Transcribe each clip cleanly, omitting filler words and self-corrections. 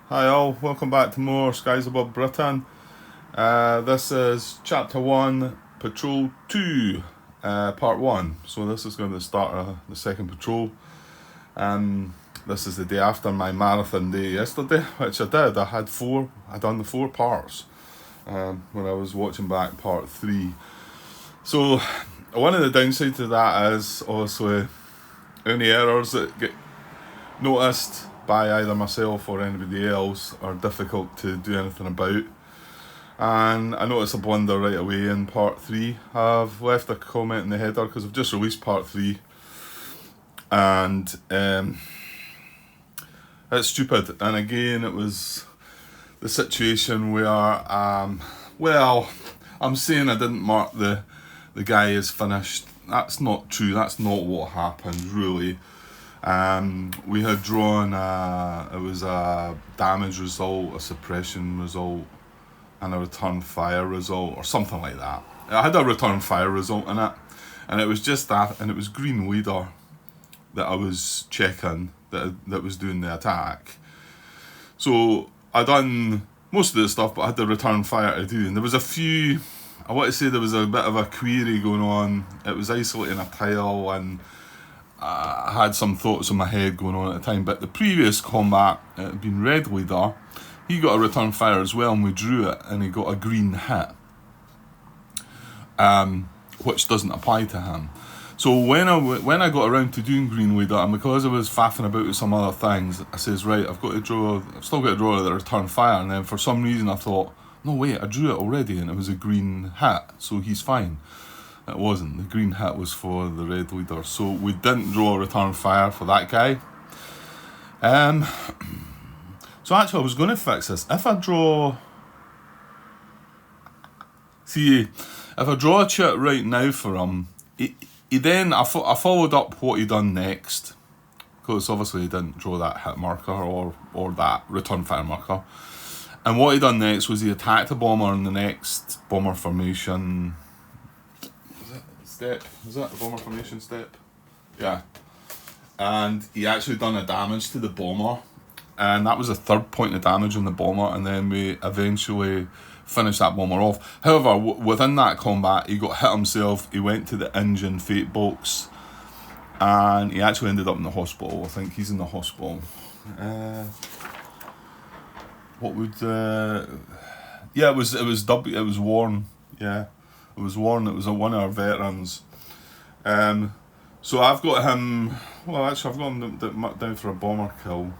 Hi all, welcome back to more Skies Above Britain. This is Chapter 1, Patrol 2, Part 1. So this is going to start the second patrol. This is the day after my marathon day yesterday, which I did. I done the 4 parts when I was watching back Part 3. So one of the downsides to that is obviously any errors that get noticed by either myself or anybody else are difficult to do anything about. And I noticed a blunder right away in part 3. I've left a comment in the header because I've just released part 3, and it's stupid. And again, it was the situation where I'm saying I didn't mark the guy as finished. That's not true. That's not what happened really. We had drawn it was a damage result, a suppression result, and a return fire result, or something like that. I had a return fire result in it, and it was just that, and it was Green Leader that I was checking that was doing the attack. So I done most of the stuff, but I had the return fire to do, and there was a few. I want to say there was a bit of a query going on. It was isolating a tile, and I had some thoughts in my head going on at the time. But the previous combat, it had been Red Leader. He got a return fire as well, and we drew it, and he got a green hit, which doesn't apply to him. So when I got around to doing Green Leader, and because I was faffing about with some other things, I says, right, I've still got to draw the return fire. And then for some reason I thought, no wait, I drew it already, and it was a green hit, so he's fine. It wasn't. The green hit was for the Red Leader, so we didn't draw a return fire for that guy. So actually I was going to fix this. If I draw a chit right now for him, he then, I followed up what he done next, because obviously he didn't draw that hit marker or that return fire marker. And what he done next was he attacked a bomber in the next bomber formation step. Is that the bomber formation step? Yeah. And he actually done a damage to the bomber, and that was the third point of damage on the bomber, and then we eventually finished that bomber off. However, within that combat, he got hit himself. He went to the engine fate box, and he actually ended up in the hospital. I think he's in the hospital. Yeah, it was Warren. Yeah, it was Warren. It was one of our veterans. So I've got him. Well, actually, I've got him down for a bomber kill.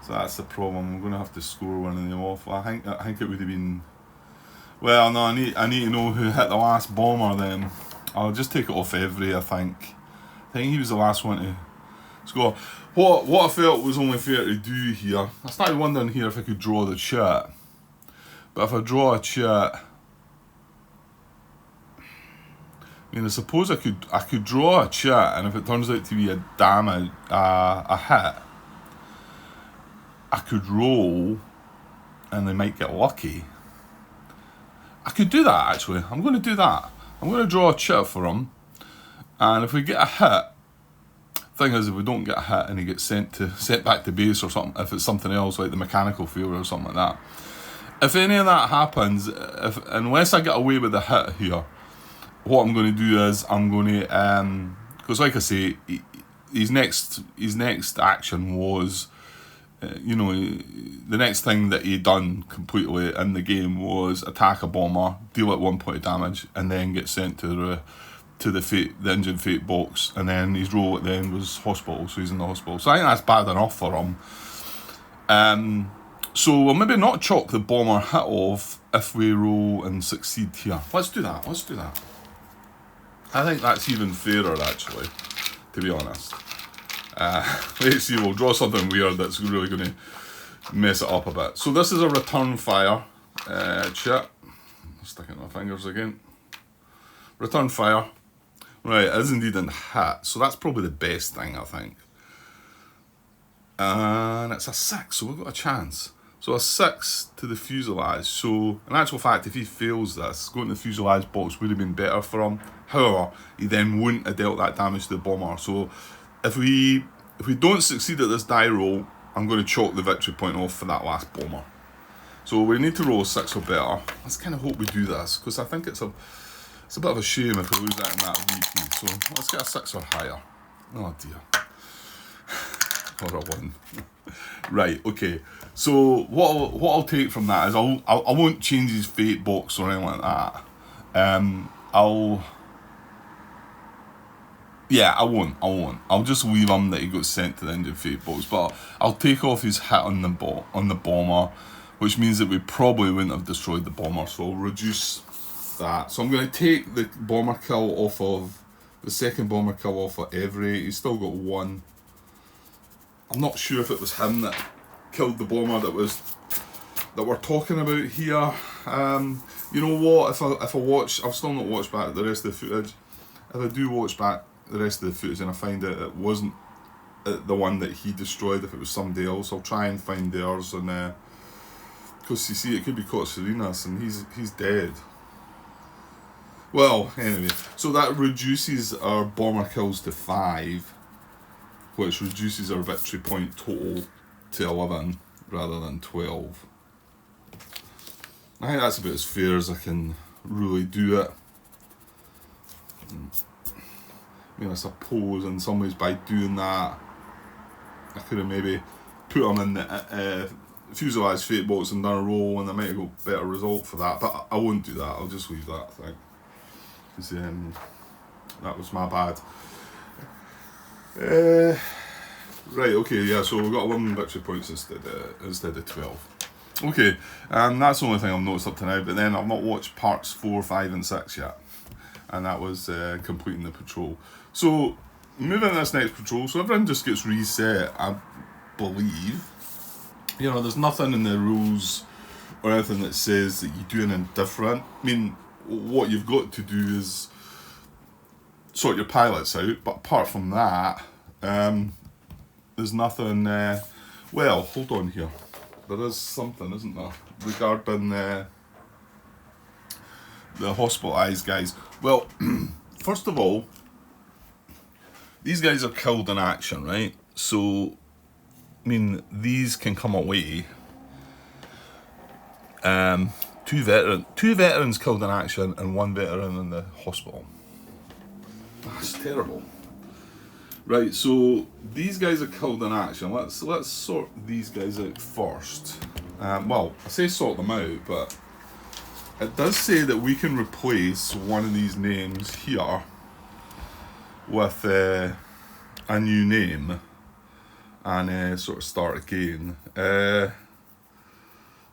So that's the problem. I'm going to have to score one of them off. I think it would have been. Well, no, I need to know who hit the last bomber. Then I'll just take it off every. I think he was the last one to score. What I felt was only fair to do here. I started wondering here if I could draw the chit, but if I draw a chit, I mean, I suppose I could draw a chit, and if it turns out to be a hit, I could roll, and they might get lucky. I could do that actually. I'm going to do that. I'm going to draw a chit for him, and if we get a hit, thing is, if we don't get a hit and he gets sent back to base or something, if it's something else like the mechanical failure or something like that, if any of that happens, unless I get away with a hit here, what I'm going to do is I'm going to because like I say, his next action was. The next thing that he done completely in the game was attack a bomber, deal at 1 point of damage, and then get sent to the engine fate box, and then his role at the end was hospital, so he's in the hospital. So I think that's bad enough for him. So we'll maybe not chalk the bomber hit off if we roll and succeed here. Let's do that. I think that's even fairer actually, to be honest. Let's see, we'll draw something weird that's really going to mess it up a bit. So this is a return fire chit. Sticking my fingers again. Return fire. Right, it is indeed in hit, so that's probably the best thing, I think. And it's a 6, so we've got a chance. So a 6 to the fuselage. So in actual fact, if he fails this, going to the fuselage box would have been better for him. However, he then wouldn't have dealt that damage to the bomber. So if we don't succeed at this die roll, I'm going to chalk the victory point off for that last bomber. So we need to roll a 6 or better. Let's kind of hope we do this, because I think it's a bit of a shame if we lose that in that VP. So let's get a 6 or higher. Oh dear. Or a 1. Right, okay. So what I'll take from that is I won't change his fate box or anything like that. I won't. I'll just leave him that he got sent to the Indian fate box, but I'll take off his hit on the bomber, which means that we probably wouldn't have destroyed the bomber. So I'll reduce that. So I'm going to take the bomber kill off of the second bomber kill off of Everett. He's still got 1. I'm not sure if it was him that killed the bomber that we're talking about here. You know what? If I watch, I've still not watched back the rest of the footage. If I do watch back the rest of the footage and I find out it wasn't the one that he destroyed, if it was somebody else, I'll try and find theirs. And because you see, it could be Kotsurinas, and he's dead. Well, anyway, so that reduces our bomber kills to 5, which reduces our victory point total to 11 rather than 12. I think that's about as fair as I can really do it. I mean, I suppose in some ways by doing that, I could have maybe put him in the Fuselage fate box and done a roll, and I might have got a better result for that, but I won't do that. I'll just leave that thing, because that was my bad. Right, okay, yeah, so we've got 11 victory points instead of 12. Okay, that's the only thing I've noticed up to now, but then I've not watched parts 4, 5 and 6 yet, and that was completing the patrol. So, moving to this next patrol, so everything just gets reset, I believe. You know, there's nothing in the rules or anything that says that you do anything different. I mean, what you've got to do is sort your pilots out, but apart from that, there's nothing. Well, hold on here. There is something, isn't there, regarding the hospitalised guys. Well, first of all, these guys are killed in action, right? So, I mean, these can come away. Two veterans killed in action and 1 veteran in the hospital. That's terrible. Right, so these guys are killed in action. Let's sort these guys out first. Well, I say sort them out, but it does say that we can replace one of these names here with a new name and sort of start again.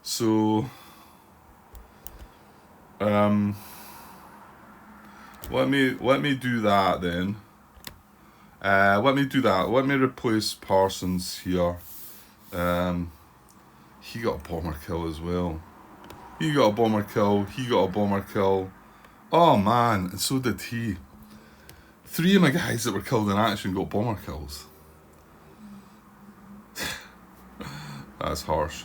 So let me do that then. Let me do that. Let me replace Parsons here. He got a bomber kill as well. He got a bomber kill. He got a bomber kill. Oh man, and so did he. 3 of my guys that were killed in action got bomber kills. That's harsh.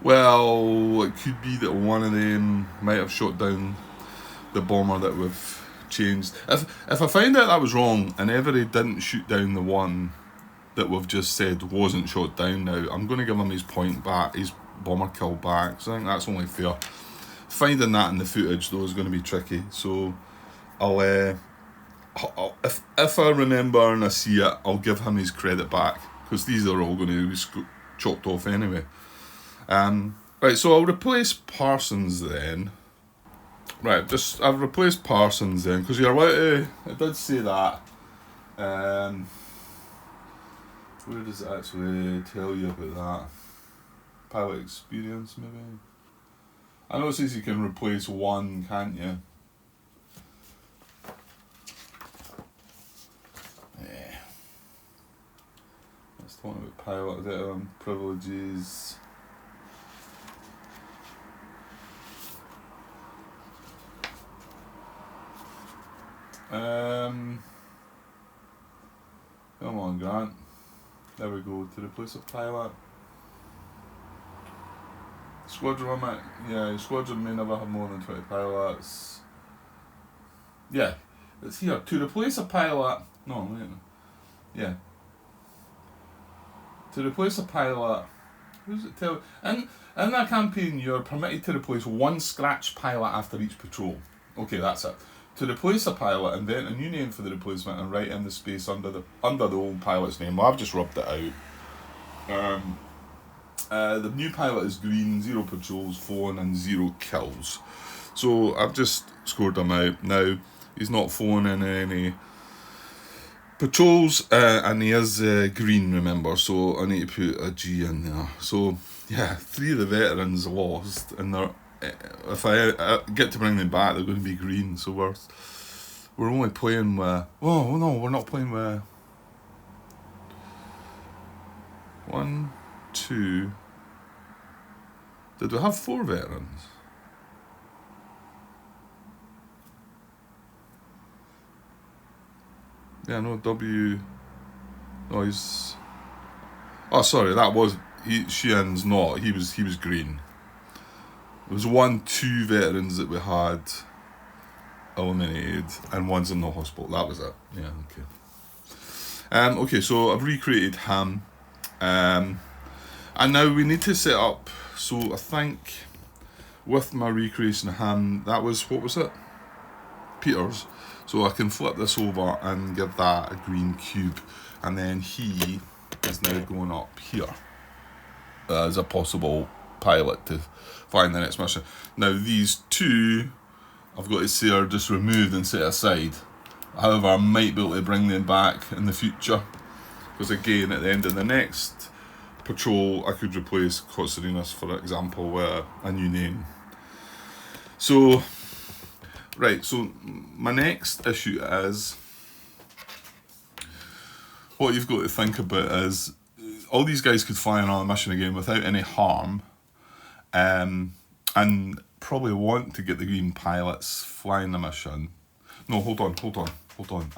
Well, it could be that one of them might have shot down the bomber that we've changed. If I find out that was wrong and Everett didn't shoot down the one that we've just said wasn't shot down now, I'm going to give him his point back, his bomber kill back. So I think that's only fair. Finding that in the footage though is going to be tricky. So I'll if I remember and I see it, I'll give him his credit back, because these are all going to be chopped off anyway. Right, so I'll replace Parsons then. Right, I've replaced Parsons then, because you're allowed to, it did say that. Where does it actually tell you about that? Pilot experience, maybe? I know it says you can replace 1, can't you? Yeah. Let's talk about pilot veteran privileges. Come on, Grant. There we go. To replace a pilot. Squadron limit. Yeah, squadron may never have more than 20 pilots. Yeah, it's here. To replace a pilot. No, wait. Yeah. To replace a pilot, who's it tell? In that campaign, you're permitted to replace one scratch pilot after each patrol. Okay, that's it. To replace a pilot, invent a new name for the replacement and write in the space under the old pilot's name. Well, I've just rubbed it out. The new pilot is green, 0 patrols, phone, and 0 kills. So I've just scored him out. Now, he's not phoning any patrols, and he is green, remember, so I need to put a G in there. So, yeah, 3 of the veterans lost, and they're, if I get to bring them back, they're going to be green, so we're only playing with... Oh, no, we're not playing with... 1, 2... Did we have 4 veterans? Yeah, no, W... No, he's... Oh, sorry, that was... Sheehan's not. He was green. There was 2 veterans that we had eliminated, and one's in the hospital. That was it. Yeah, okay. Okay, so I've recreated him. And now we need to set up... So I think with my recreation of him, that was... What was it? Peters. So I can flip this over and give that a green cube, and then he is now going up here as a possible pilot to find the next mission. Now these 2, I've got to say, are just removed and set aside. However, I might be able to bring them back in the future, because again, at the end of the next patrol, I could replace Kotsarinas, for example, with a new name. So... Right, so my next issue is, what you've got to think about is, all these guys could fly another mission again without any harm, and probably want to get the green pilots flying the mission. No, hold on.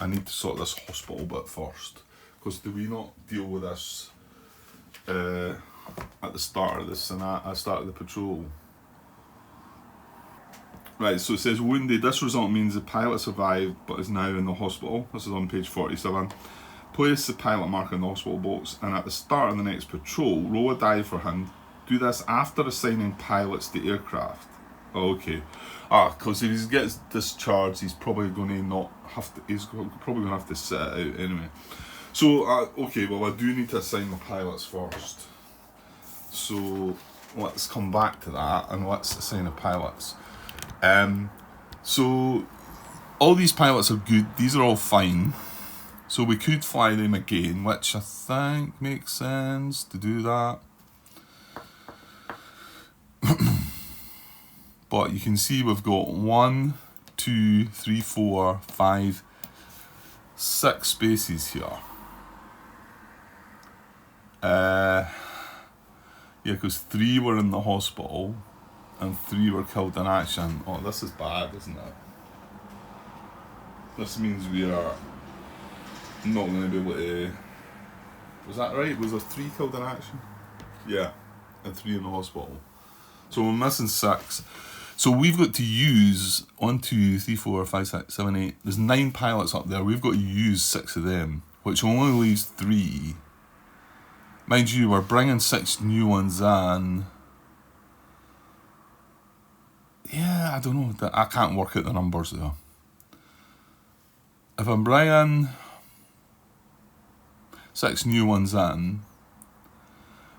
I need to sort this hospital bit first, because do we not deal with this at the start of this and at the start of the patrol? Right, so it says wounded. This result means the pilot survived but is now in the hospital. This is on page 47. Place the pilot marker in the hospital box, and at the start of the next patrol, roll a die for him. Do this after assigning pilots to aircraft. Oh, okay. Because if he gets discharged, he's probably going to not have to. He's probably going to have to sit it out anyway. So, okay. Well, I do need to assign the pilots first. So let's come back to that and let's assign the pilots. So all these pilots are good. These are all fine. So we could fly them again, which I think makes sense to do that. But you can see we've got 1, 2, 3, 4, 5, 6 spaces here. Yeah, because 3 were in the hospital and 3 were killed in action. Oh, this is bad, isn't it? This means we are not going to be able to... Was that right? Was there 3 killed in action? Yeah, and 3 in the hospital. So we're missing 6. So we've got to use 1, 2, 3, 4, 5, 6, 7, 8. There's 9 pilots up there. We've got to use 6 of them, which only leaves 3. Mind you, we're bringing 6 new ones in. Yeah, I don't know. I can't work out the numbers there. If I'm bringing 6 new ones in,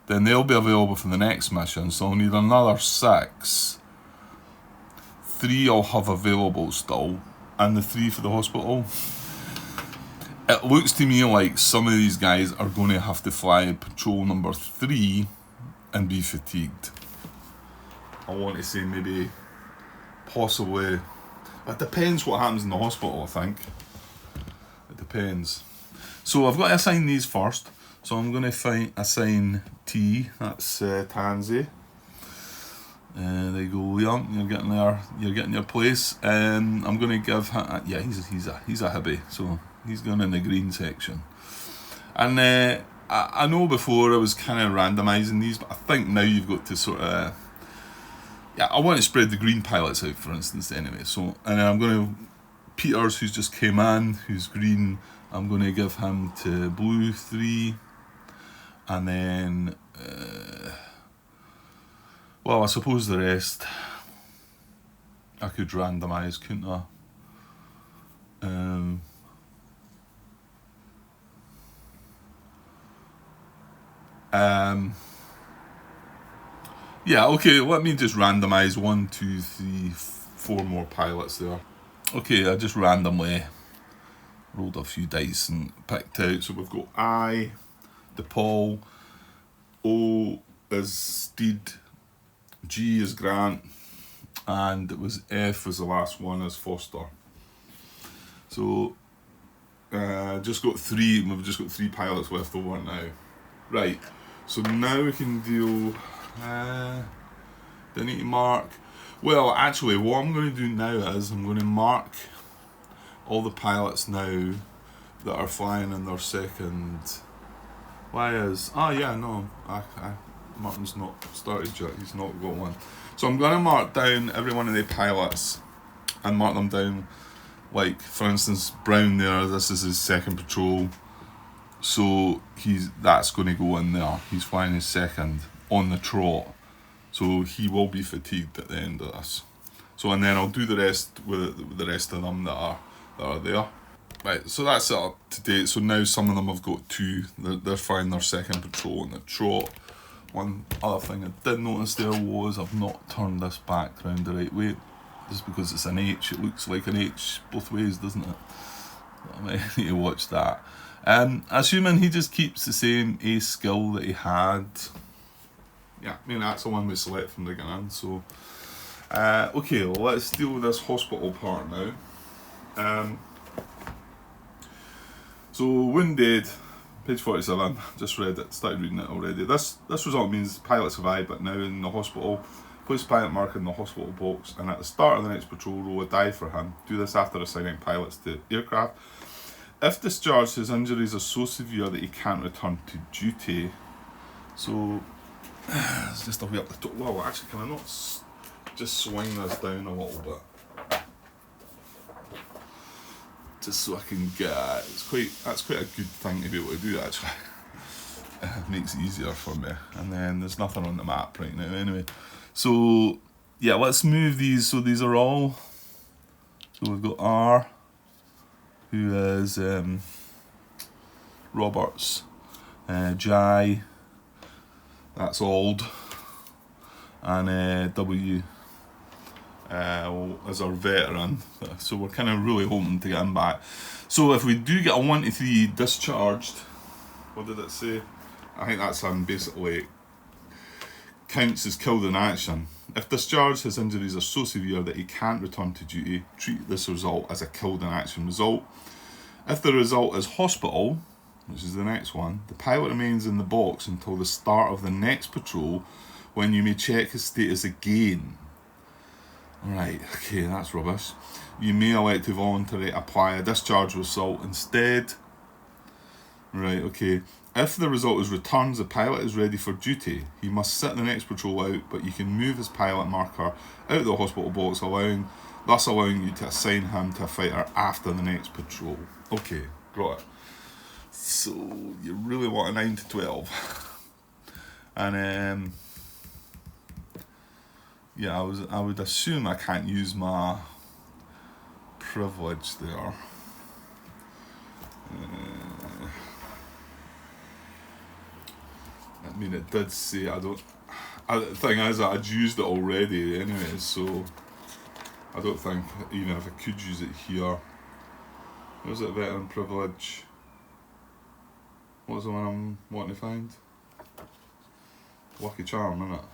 then they'll be available for the next mission. So I'll need another 6. 3 I'll have available still, and the 3 for the hospital. It looks to me like some of these guys are going to have to fly patrol number 3 and be fatigued. I want to say maybe, possibly, it depends what happens in the hospital, I think. It depends. So I've got to assign these first. So I'm going to assign T, that's Tansy. There you go, Liam. You're getting your place. I'm going to give him. Yeah, he's a hippie, so he's going in the green section. And I know before I was kind of randomising these, but I think now you've got to sort of. Yeah, I want to spread the green pilots out, for instance. Anyway, so and I'm going to Peters, who's just came in, who's green. I'm going to give him to blue 3. And then, well, I suppose the rest I could randomise, couldn't I? Yeah, okay, let me just randomise 1, 2, 3, 4 more pilots there. Okay, I just randomly rolled a few dice and picked out. So we've got I, DePaul, O is Steed, G is Grant, and it was F was the last one as Foster. So just got 3, we've just got 3 pilots left over now. Right, so now we can deal, do I need to mark? Well, actually, what I'm going to do now is I'm going to mark all the pilots now that are flying in their second. Why is, Martin's not started yet, he's not got one. So I'm going to mark down every one of the pilots and mark them down, like for instance Brown there, this is his second patrol, so that's going to go in there. He's flying his second on the trot, so he will be fatigued at the end of this. So and then I'll do the rest with the rest of them that are there. Right, so that's it up to date. So now some of them have got 2. They're flying their second patrol on the trot. One other thing I did notice there was I've not turned this back round the right way. Just because it's an H, it looks like an H both ways, doesn't it? I might need to watch that. Assuming he just keeps the same ace skill that he had. Yeah, I mean that's the one we select from the beginning. So, okay, well, let's deal with this hospital part now. So Wounded, page 47. Just read it, started reading it already. This result means the pilot survived, but now in the hospital. Place pilot marker in the hospital box, and at the start of the next patrol, roll a die for him. Do this after assigning pilots to aircraft. If discharged, his injuries are so severe that he can't return to duty. So, it's just a way up the top. Well, actually, can I not just swing this down a little bit? Just so I can get it. That's quite a good thing to be able to do, actually. It makes it easier for me. And then there's nothing on the map right now anyway. So, yeah, let's move these. So these are all. So we've got R, who is Roberts, Jai, that's old, and W as our veteran. So we're kind of really hoping to get him back. So if we do get a 1 to 3 discharged, what did it say? I think that's basically counts as killed in action. If discharged, his injuries are so severe that he can't return to duty. Treat this result as a killed in action result. If the result is hospital, which is the next one, the pilot remains in the box until the start of the next patrol, when you may check his status again. Right, okay, that's rubbish. You may elect to voluntarily apply a discharge result instead. Right, okay. If the result is returns, the pilot is ready for duty. He must sit the next patrol out, but you can move his pilot marker out of the hospital box, thus allowing you to assign him to a fighter after the next patrol. Okay, got it. So you really want a 9 to 12. And yeah, I would assume I can't use my privilege there. I mean, it did say the thing is that I'd used it already anyway, so I don't think even if I could use it here. Where's it, veteran privilege? What's the one I'm wanting to find? Lucky Charm, isn't it?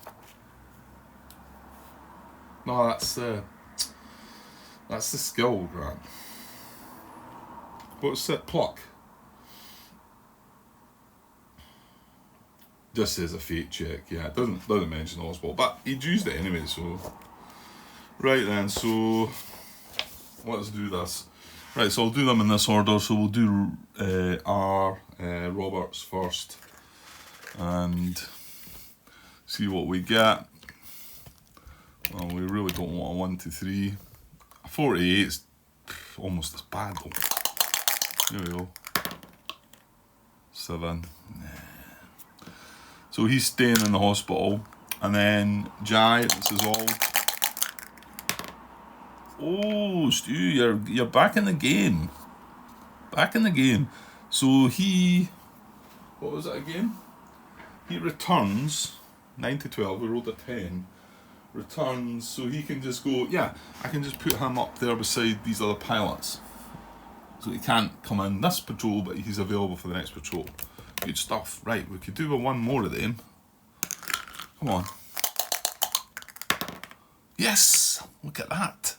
No, that's the skill, Grant. What's it? Pluck. Just says a fate check, yeah. It doesn't mention the hospital, but he'd used it anyway, so. Right then, so let's do this. Right, so I'll do them in this order. So we'll do Roberts first and see what we get. Well, we really don't want a 1 to 3. A 48 is almost as bad though. Here we go. 7. So he's staying in the hospital. And then Jai, this is all. Oh, Stu, you're back in the game. Back in the game. So he, what was it again? He returns 9 to 12. We rolled a 10. Returns, so he can just go. Yeah, I can just put him up there beside these other pilots. So he can't come in this patrol, but he's available for the next patrol. Good stuff. Right, we could do with one more of them. Come on. Yes! Look at that.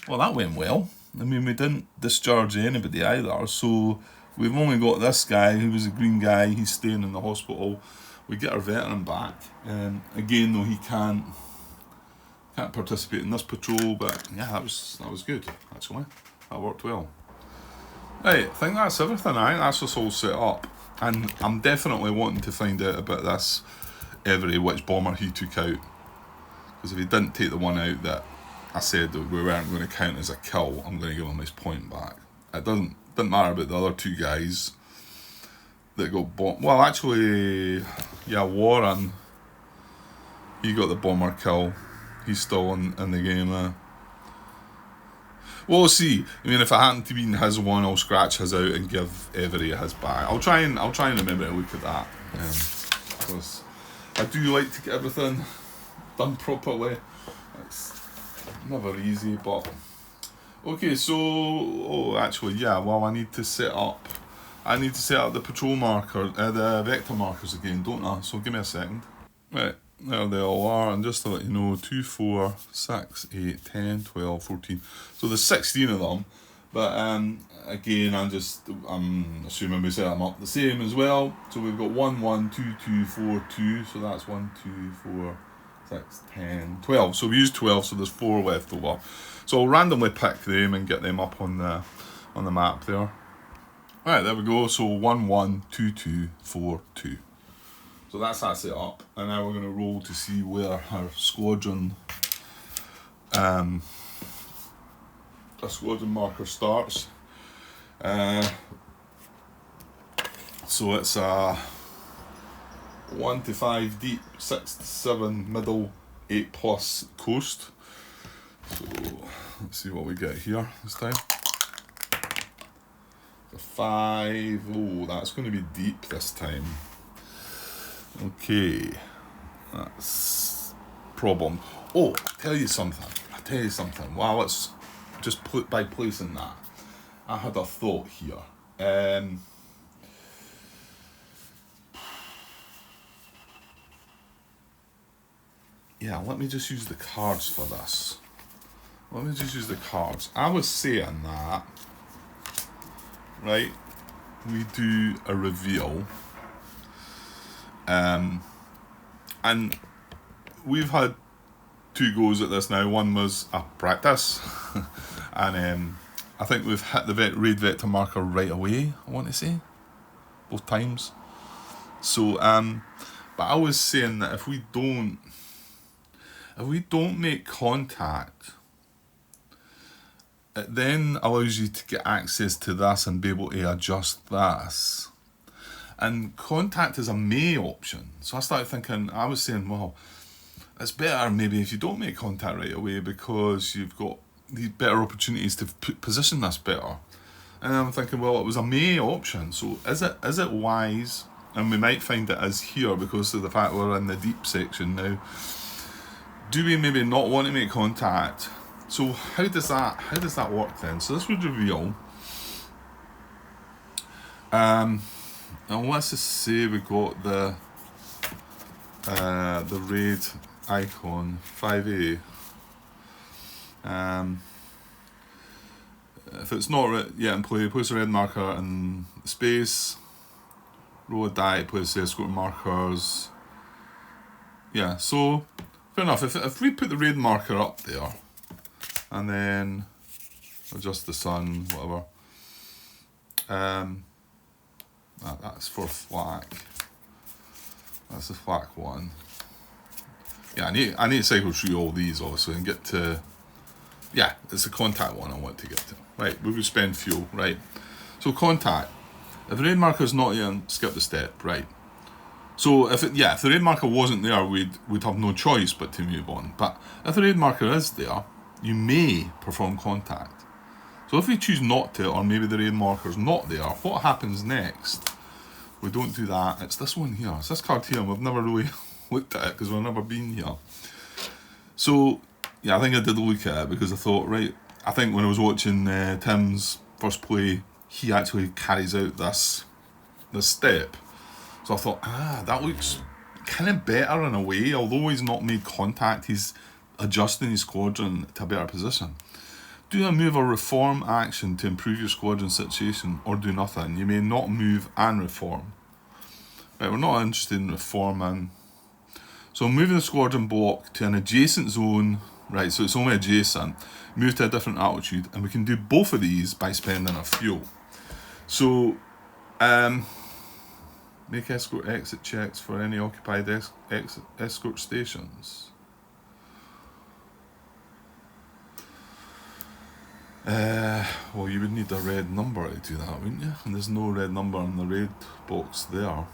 Well, that went well. I mean, we didn't discharge anybody either, so we've only got this guy who was a green guy. He's staying in the hospital. We get our veteran back. Again, though, he can't participate in this patrol, but yeah, that was good, actually. That worked well. Right, I think that's everything. I think that's us all set up. And I'm definitely wanting to find out about this Every, which bomber he took out. Because if he didn't take the one out that I said that we weren't going to count as a kill, I'm going to give him his point back. It didn't matter about the other two guys that got bombed. Well, actually, yeah, Warren, he got the bomber kill. He's still in the game. We'll see. I mean, if it happened to be in his one, I'll scratch his out and give Every his back. I'll try and remember to look at that. Because I do like to get everything done properly. It's never easy, but okay. So, actually, yeah. Well, I need to set up the patrol marker, the vector markers again, don't I? So give me a second. Right, there they all are, and just to let you know, 2, 4, 6, 8, 10, 12, 14. So there's 16 of them. But again, I'm assuming we set them up the same as well. So we've got 1, 1, 2, 2, 4, 2. So that's 1, 2, 4, 6, 10, 12. So we use 12, so there's 4 left over. So I'll randomly pick them and get them up on the map there. Alright, there we go. So 1, 1, 2, 2, 4, 2. So that's that set up. And now we're going to roll to see where our squadron marker starts. So it's a 1 to 5 deep, 6 to 7 middle, 8 plus coast. So let's see what we get here this time. A 5. Oh, that's going to be deep this time. Okay, that's problem. Oh, I'll tell you something. Wow, it's just by placing that, I had a thought here. Yeah, let me just use the cards for this. I was saying that, right, we do a reveal. And we've had 2 goes at this now. One was a practice, and I think we've hit the raid vector marker right away, I want to say, both times. So, but I was saying that if we don't make contact, it then allows you to get access to this and be able to adjust this. And contact is a May option. So I started thinking, I was saying, well, it's better maybe if you don't make contact right away, because you've got these better opportunities to position this better. And I'm thinking, well, it was a May option. So is it wise? And we might find it is here because of the fact we're in the deep section now. Do we maybe not want to make contact? So how does that work then? So this would reveal. And let's just say we got the raid icon 5A. If it's not yet in play, place a red marker in space. Roll a die, place the escort markers. Yeah, so fair enough. If we put the raid marker up there, and then adjust the sun, whatever. That's for flak. That's the flak one. Yeah, I need to cycle through all these also and get to. Yeah, it's the contact one I want to get to. Right, we're going to spend fuel. Right, so contact. If the raid marker is not in, skip the step. Right. So if the raid marker wasn't there, we'd have no choice but to move on. But if the raid marker is there, you may perform contact. So if we choose not to, or maybe the raid marker's not there, what happens next? We don't do that. It's this one here. It's this card here, and we've never really looked at it because we've never been here. So yeah, I think I did look at it because I thought, right, I think when I was watching Tim's first play, he actually carries out this step. So I thought, that looks kind of better in a way. Although he's not made contact, he's adjusting his squadron to a better position. Do a move or reform action to improve your squadron situation, or do nothing. You may not move and reform. Right, we're not interested in reforming. So moving the squadron block to an adjacent zone, right, so it's only adjacent, move to a different altitude, and we can do both of these by spending a fuel. So, make escort exit checks for any occupied escort stations. Well, you would need a red number to do that, wouldn't you? And there's no red number in the raid box there.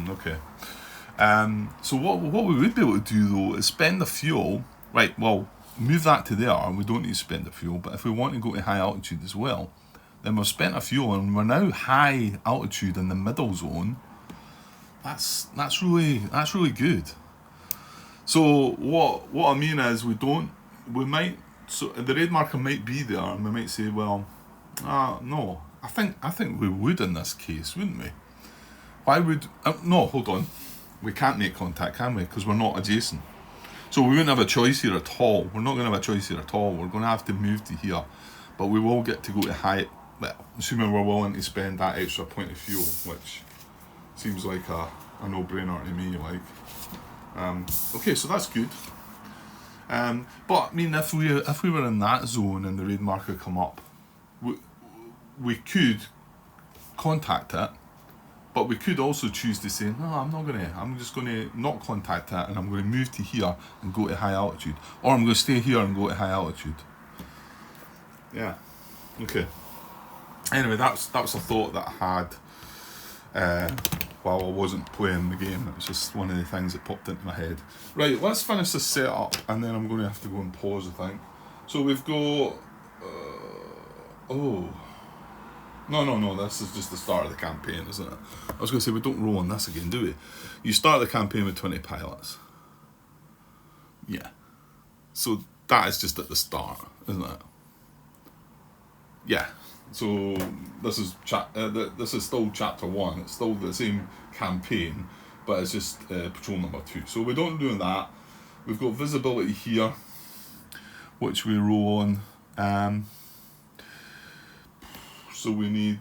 Okay. So what we would be able to do though is spend the fuel. Right, well, move that to there, and we don't need to spend the fuel. But if we want to go to high altitude as well, then we've spent a fuel, and we're now high altitude in the middle zone. That's really good. So what I mean is so the raid marker might be there, and we might say, well, no, I think we would in this case, wouldn't we? Why would no? Hold on, we can't make contact, can we? Because we're not adjacent. So we wouldn't have a choice here at all. We're not going to have a choice here at all. We're going to have to move to here, but we will get to go to high. Well, assuming we're willing to spend that extra point of fuel, which seems like a no-brainer to me. Okay, so that's good. But I mean, if we were in that zone and the raid marker come up, we could contact it, but we could also choose to say, no, I'm just gonna not contact it, and I'm going to move to here and go to high altitude, or I'm going to stay here and go to high altitude. Yeah. Okay. Anyway, that's a thought that I had while I wasn't playing the game. It was just one of the things that popped into my head. Right, let's finish this setup, and then I'm going to have to go and pause, I think. So we've got... No, this is just the start of the campaign, isn't it? I was going to say, we don't roll on this again, do we? You start the campaign with 20 pilots. Yeah. So that is just at the start, isn't it? Yeah. So this is still chapter 1. It's still the same campaign, but it's just patrol number 2. So we're not doing that. We've got visibility here, which we roll on. So we need...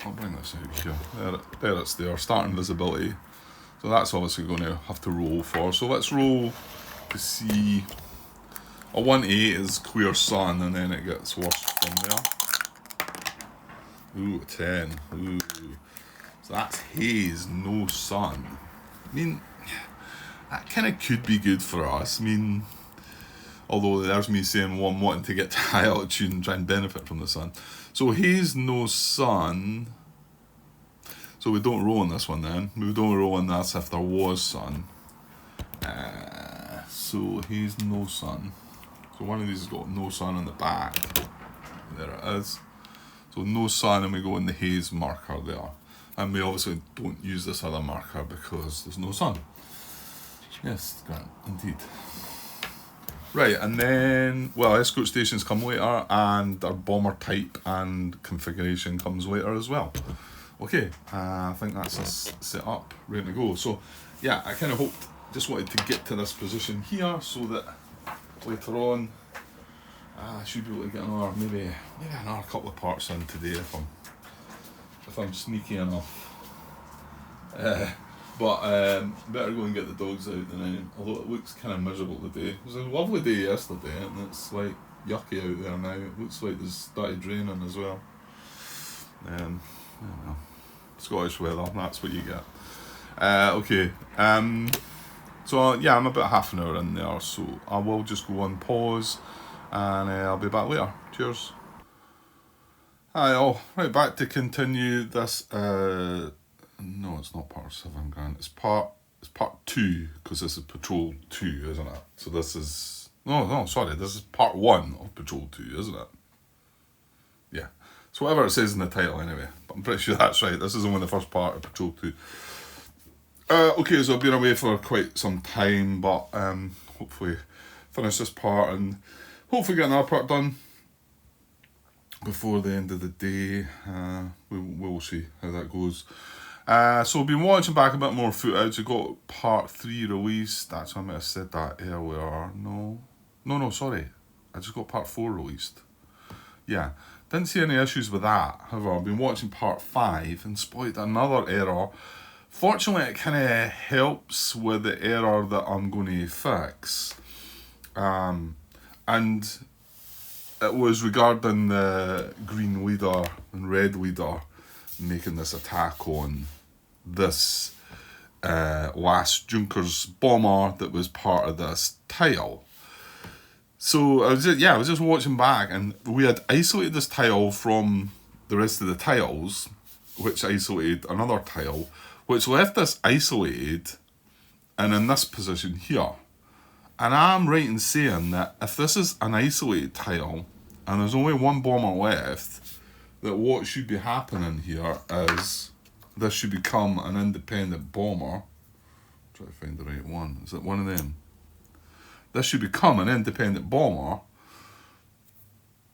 I'll bring this out here. There it's there. Starting visibility. So that's obviously going to have to roll for. So let's roll to see... A 1-8 is clear sun, and then it gets worse from there. Ooh, a 10. Ooh. So that's haze, no sun. I mean, that kind of could be good for us. I mean, although there's me saying, well, I'm wanting to get to high altitude and try and benefit from the sun. So haze, no sun. So we don't roll on this one then. We don't roll on this if there was sun. So haze, no sun. So one of these has got no sun on the back. There it is. So no sun, and we go in the haze marker there. And we obviously don't use this other marker because there's no sun. Yes, Grant, indeed. Right, and then, well, escort stations come later, and our bomber type and configuration comes later as well. Okay, I think that's us set up, ready to go. So, yeah, I kind of just wanted to get to this position here so that later on, I should be able to get maybe another couple of parts in today if I'm sneaky enough. But better go and get the dogs out tonight. Although it looks kind of miserable today. It was a lovely day yesterday, and it's like yucky out there now. It looks like there's started raining as well. I don't know. Scottish weather, that's what you get. Okay. So yeah, I'm about half an hour in there, so I will just go on pause, and I'll be back later. Cheers. Hi all. Right, back to continue this. No, it's not part 7, Grant. It's part 2, because this is Patrol 2, isn't it? So this is no, sorry. This is part 1 of Patrol 2, isn't it? Yeah. So whatever it says in the title, anyway. But I'm pretty sure that's right. This is only the first part of Patrol 2. Okay, so I've been away for quite some time, but hopefully finish this part and hopefully get another part done before the end of the day. We'll see how that goes. So we've been watching back a bit more footage. We got part 3 released. Actually, I might have said that earlier. No, sorry. I just got part 4 released. Yeah, didn't see any issues with that. However, I've been watching part 5 and spotted another error. Fortunately, it kind of helps with the error that I'm going to fix. And it was regarding the green leader and red leader making this attack on this last Junkers bomber that was part of this tile. So I was just watching back, and we had isolated this tile from the rest of the tiles, which isolated another tile, which left this isolated and in this position here. And I'm right in saying that if this is an isolated tile and there's only one bomber left, that what should be happening here is this should become an independent bomber. Try to find the right one. Is it one of them? This should become an independent bomber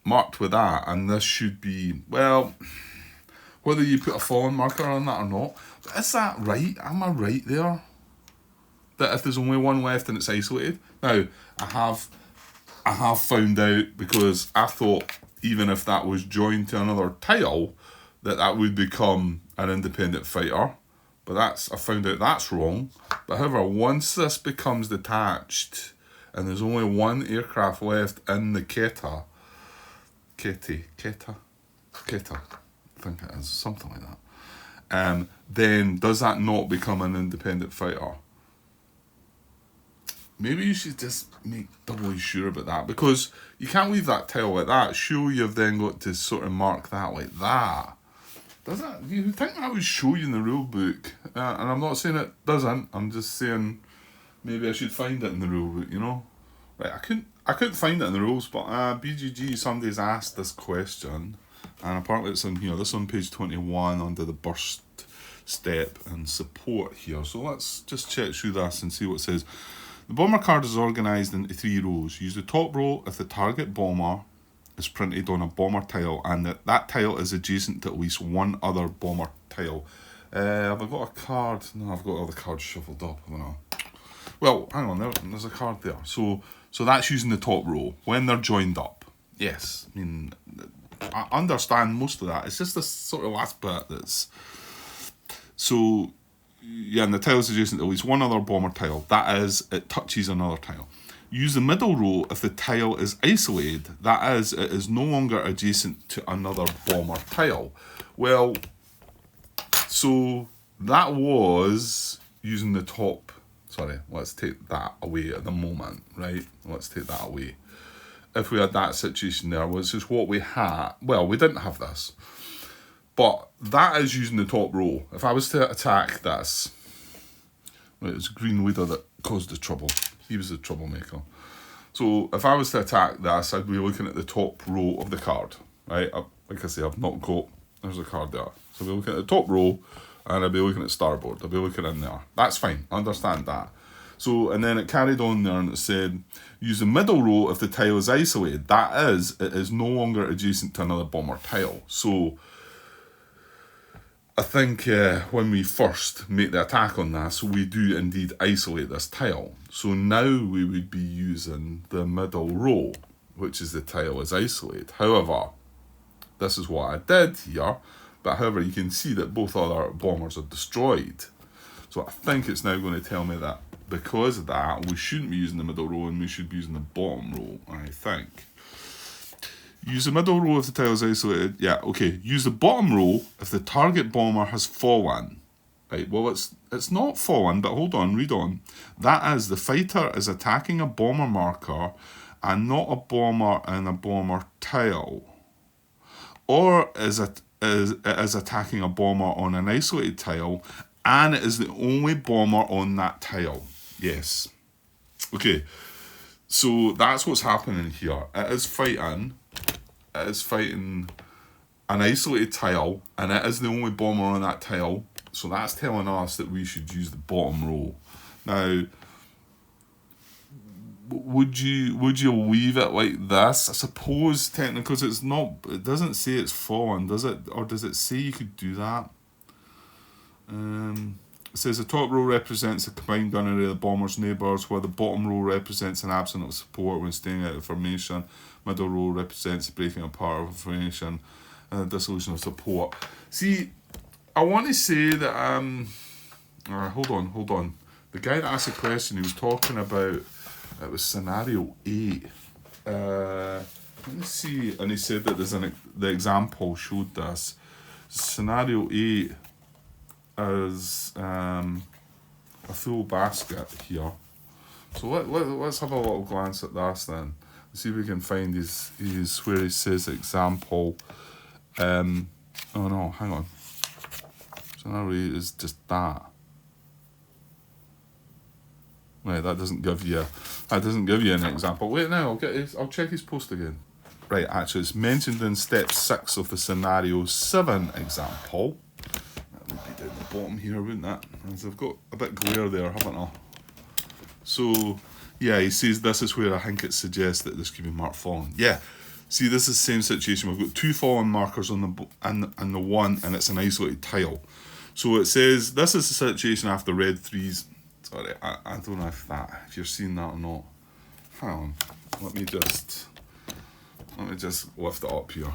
marked with that, and this should be, well, whether you put a fallen marker on that or not, is that right? Am I right there? That if there's only one left and it's isolated? Now, I have found out, because I thought even if that was joined to another tile, that would become an independent fighter. But I found out that's wrong. But however, once this becomes detached and there's only one aircraft left in the Keta, I think it is, something like that. Then does that not become an independent fighter? Maybe you should just make doubly sure about that, because you can't leave that tile like that. Sure, you've then got to sort of mark that like that. Does that? You think that would show you in the rule book? And I'm not saying it doesn't. I'm just saying maybe I should find it in the rule book. You know, right? I couldn't find it in the rules, but BGG, somebody's asked this question, and apparently it's in here. This is on page 21 under the burst step and support here. So let's just check through this and see what it says. The bomber card is organised into 3 rows. Use the top row if the target bomber is printed on a bomber tile and that tile is adjacent to at least one other bomber tile. Have I got a card? No, I've got all the cards shuffled up. I don't know. Well, hang on, there's a card there. So that's using the top row when they're joined up. Yes, I mean, I understand most of that. It's just this sort of last bit that's... So... Yeah, and the tile is adjacent to at least one other bomber tile. That is, it touches another tile. Use the middle row if the tile is isolated. That is, it is no longer adjacent to another bomber tile. Well, so that was using the top... Sorry, let's take that away at the moment, right? Let's take that away. If we had that situation there, which is what we had... Well, we didn't have this. But that is using the top row. If I was to attack this, right, it was Green Leader that caused the trouble. He was the troublemaker. So if I was to attack this, I'd be looking at the top row of the card, right? Like I say, I've not got, there's a card there. So I'd be looking at the top row, and I'd be looking at starboard. I'd be looking in there. That's fine, I understand that. So, and then it carried on there and it said, use the middle row if the tile is isolated. That is, it is no longer adjacent to another bomber tile. So, I think when we first make the attack on this, we do indeed isolate this tile. So now we would be using the middle row, which is the tile is isolated. However, this is what I did here, but however you can see that both other bombers are destroyed. So I think it's now going to tell me that because of that, we shouldn't be using the middle row and we should be using the bottom row, I think. Use the middle row if the tile is isolated. Yeah, okay. Use the bottom row if the target bomber has fallen. Right, well, it's not fallen, but hold on, read on. That is, the fighter is attacking a bomber marker and not a bomber in a bomber tile. or it is attacking a bomber on an isolated tile, and it is the only bomber on that tile. Yes. Okay, so that's what's happening here. It is fighting an isolated tile, and it is the only bomber on that tile. So that's telling us that we should use the bottom row. Now, would you leave it like this? I suppose technically, because it's not. It doesn't say it's fallen, does it? Or does it say you could do that? It says the top row represents the combined gunnery of the bomber's neighbours, while the bottom row represents an absence of support when staying out of formation. Middle row represents the breaking apart of a formation and the dissolution of support. See, I want to say that hold on. The guy that asked the question, he was talking about, it was scenario 8. Let me see, and he said that the example showed this. Scenario 8 is a full basket here. So let's have a little glance at this then. Let's see if we can find his where he says example. Oh no, hang on. Scenario 8 is just that. Right, that doesn't give you an example. Wait, now I'll check his post again. Right, actually, it's mentioned in step 6 of the scenario 7 example. That would be down the bottom here, wouldn't that? As I've got a bit glare there, haven't I? So, yeah, he says this is where I think it suggests that this could be marked fallen. Yeah, see, this is the same situation. We've got 2 fallen markers on the one, and it's an isolated tile. So it says this is the situation after red 3s. Sorry, I don't know if you're seeing that or not. Hang on, let me just lift it up here.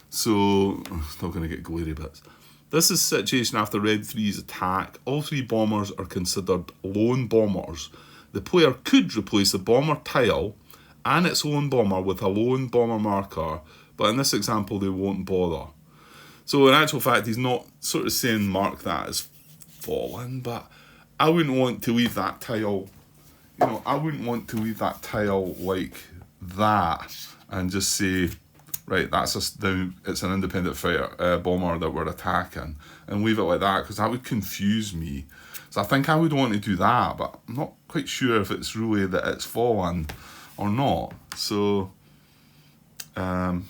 So, it's not going to get glary bits. This is the situation after red 3's attack. All 3 bombers are considered lone bombers. The player could replace the bomber tile and its lone bomber with a lone bomber marker, but in this example they won't bother. So in actual fact, he's not sort of saying mark that as fallen, but I wouldn't want to leave that tile, I wouldn't want to leave that tile like that and just say, right, it's an independent fighter bomber that we're attacking, and leave it like that, because that would confuse me. So I think I would want to do that, but I'm not quite sure if it's really that it's fallen or not. So, but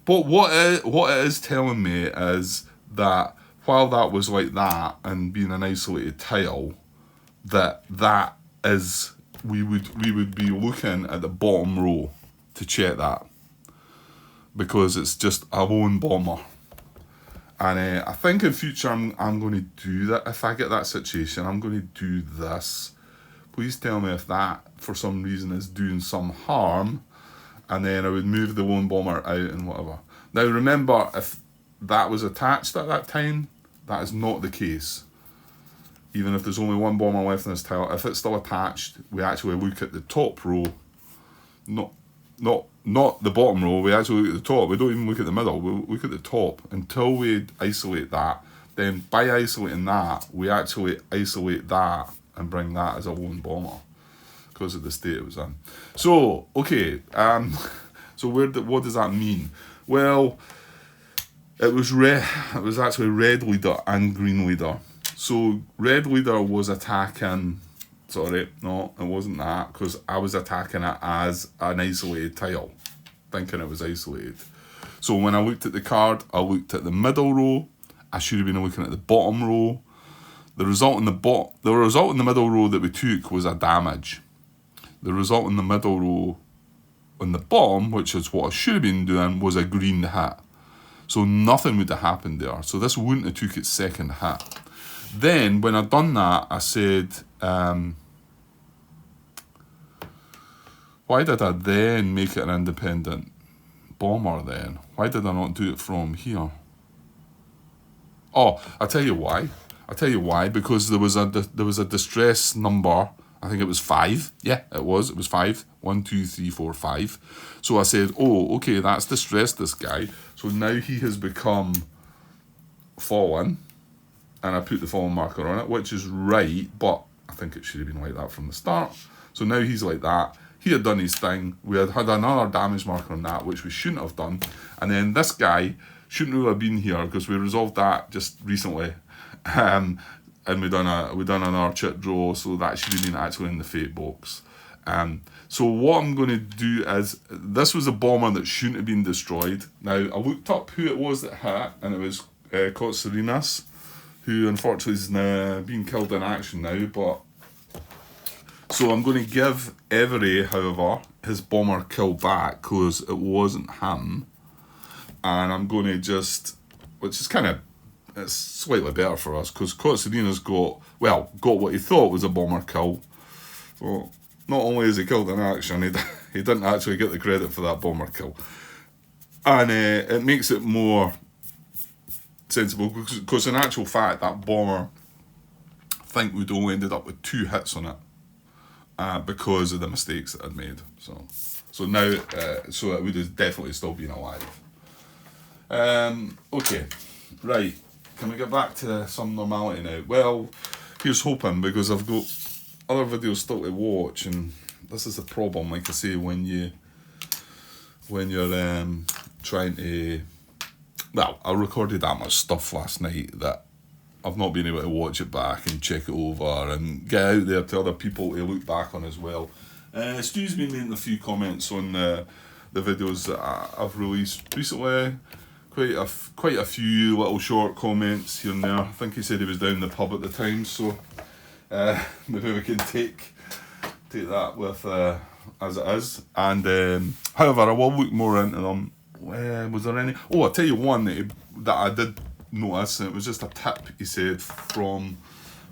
what it is telling me is that while that was like that and being an isolated tile, that is we would be looking at the bottom row to check that, because it's just a lone bomber. And I think in future I'm going to do that. If I get that situation, I'm going to do this. Please tell me if that for some reason is doing some harm, and then I would move the lone bomber out and whatever. Now remember, if that was attached at that time, that is not the case. Even if there's only 1 bomber left in this tile, if it's still attached, we actually look at the top row, not the bottom row. We actually look at the top. We don't even look at the middle. We look at the top until we isolate that. Then by isolating that, we actually isolate that and bring that as a lone bomber because of the state it was in. So okay, so what does that mean? Well, it was actually red leader and green leader. So red leader was attacking. Sorry, no, it wasn't that, because I was attacking it as an isolated tile, thinking it was isolated. So when I looked at the card, I looked at the middle row. I should have been looking at the bottom row. The result in the middle row that we took was a damage. The result in the middle row on the bottom, which is what I should have been doing, was a green hit. So nothing would have happened there. So this wouldn't have took its second hit. Then when I'd done that, I said, why did I then make it an independent bomber then? Why did I not do it from here? Oh, I'll tell you why. Because there was a distress number. I think it was 5. Yeah, it was 5. 1, 2, 3, 4, 5. So I said, oh, okay, that's distressed this guy. So now he has become fallen. And I put the fallen marker on it, which is right, but I think it should have been like that from the start. So now he's like that. he had done his thing. We had another damage marker on that, which we shouldn't have done. And then this guy shouldn't really have been here because we resolved that just recently. And we done another chit draw, so that should have been actually in the fate box. So what I'm going to do is, this was a bomber that shouldn't have been destroyed. Now, I looked up who it was that hit, and it was Kotsurinas, who unfortunately is now being killed in action now, but... So I'm going to give Every, however, his bomber kill back, because it wasn't him. And I'm going to just... Which is kind of... It's slightly better for us, because Kotsurinas got what he thought was a bomber kill. Well, not only is he killed in action, he didn't actually get the credit for that bomber kill. And it makes it more sensible, because in actual fact, that bomber, I think we'd only ended up with 2 hits on it. Because of the mistakes that I'd made. So now, so it would have definitely still been alive. Okay, right. Can we get back to some normality now? Well, here's hoping, because I've got other videos still to watch, and this is the problem, like I say, when you're trying to... Well, I recorded that much stuff last night that I've not been able to watch it back and check it over and get out there to other people to look back on as well. Stu's been making a few comments on the videos that I've released recently. Quite a few little short comments here and there. I think he said he was down the pub at the time, so maybe we can take that with as it is. And however, I will look more into them. Was there any? Oh, I'll tell you one that I did notice, and it was just a tip he said from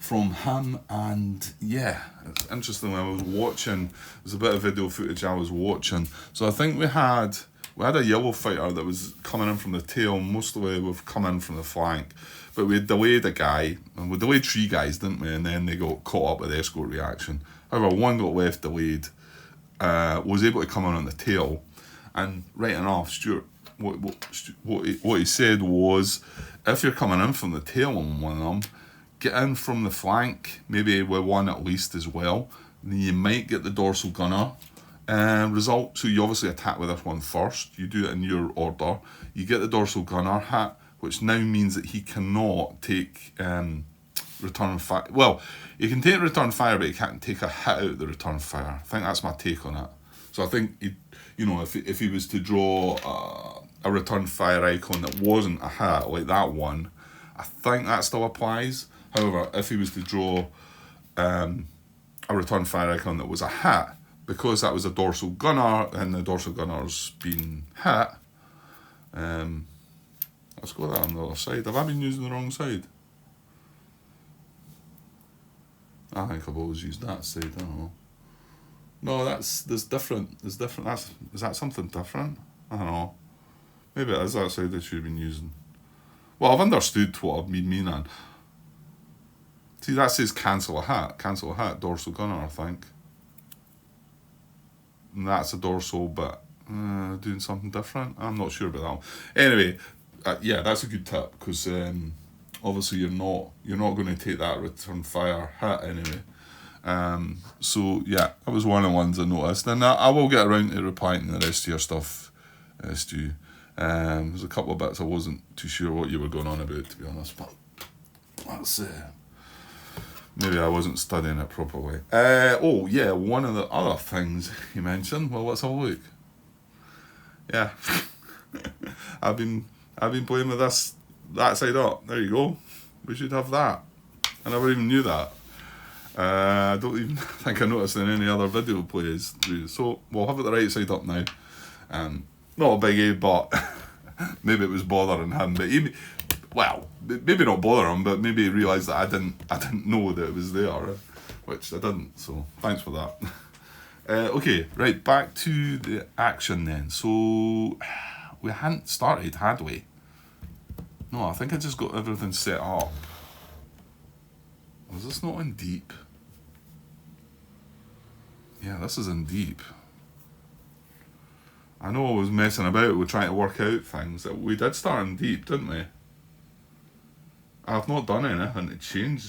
him, and yeah, it's interesting. When I was watching, there's a bit of video footage I was watching. So I think we had a yellow fighter that was coming in from the tail. Most of the way we've come in from the flank, but we delayed a guy, and we delayed 3 guys, didn't we? And then they got caught up with escort reaction. However, one got left delayed, was able to come in on the tail, and right enough, Stuart, what he said was, if you're coming in from the tail on one of them, get in from the flank, maybe with one at least as well. Then you might get the dorsal gunner result. So you obviously attack with this one first. You do it in your order. You get the dorsal gunner hit, which now means that he cannot take return fire. Well, he can take return fire, but he can't take a hit out of the return fire. I think that's my take on it. So I think if he was to draw a return fire icon that wasn't a hit like that one, I think that still applies. However, if he was to draw a return fire icon that was a hit, because that was a dorsal gunner and the dorsal gunner's been hit, let's go that on the other side. Have I been using the wrong side? I think I've always used that side. I don't know. No, there's different. Is that something different? I don't know. Maybe it is that side I should have been using. Well, I've understood what I've been meaning. See, that says cancel a hit, dorsal gunner, I think. And that's a dorsal, but doing something different. I'm not sure about that one. Anyway, yeah, that's a good tip, because obviously you're not going to take that return fire hit anyway. So yeah, that was one of the ones I noticed, and I will get around to replying to the rest of your stuff, Stu. There's a couple of bits I wasn't too sure what you were going on about, to be honest, but that's maybe I wasn't studying it properly. Oh yeah, one of the other things you mentioned. Well, let's have a look. Yeah, I've been playing with that side up. There you go. We should have that. I never even knew that. I don't even think I noticed in any other video plays. So we'll have it the right side up now. Not a biggie, but maybe it was bothering him. But maybe not bother him, but maybe he realised that I didn't know that it was there, which I didn't. So thanks for that. Okay, right, back to the action then. So we hadn't started, had we? No, I think I just got everything set up. Was this not in deep? Yeah, this is in deep. I know I was messing about with trying to work out things. We did start in deep, didn't we? I've not done anything to change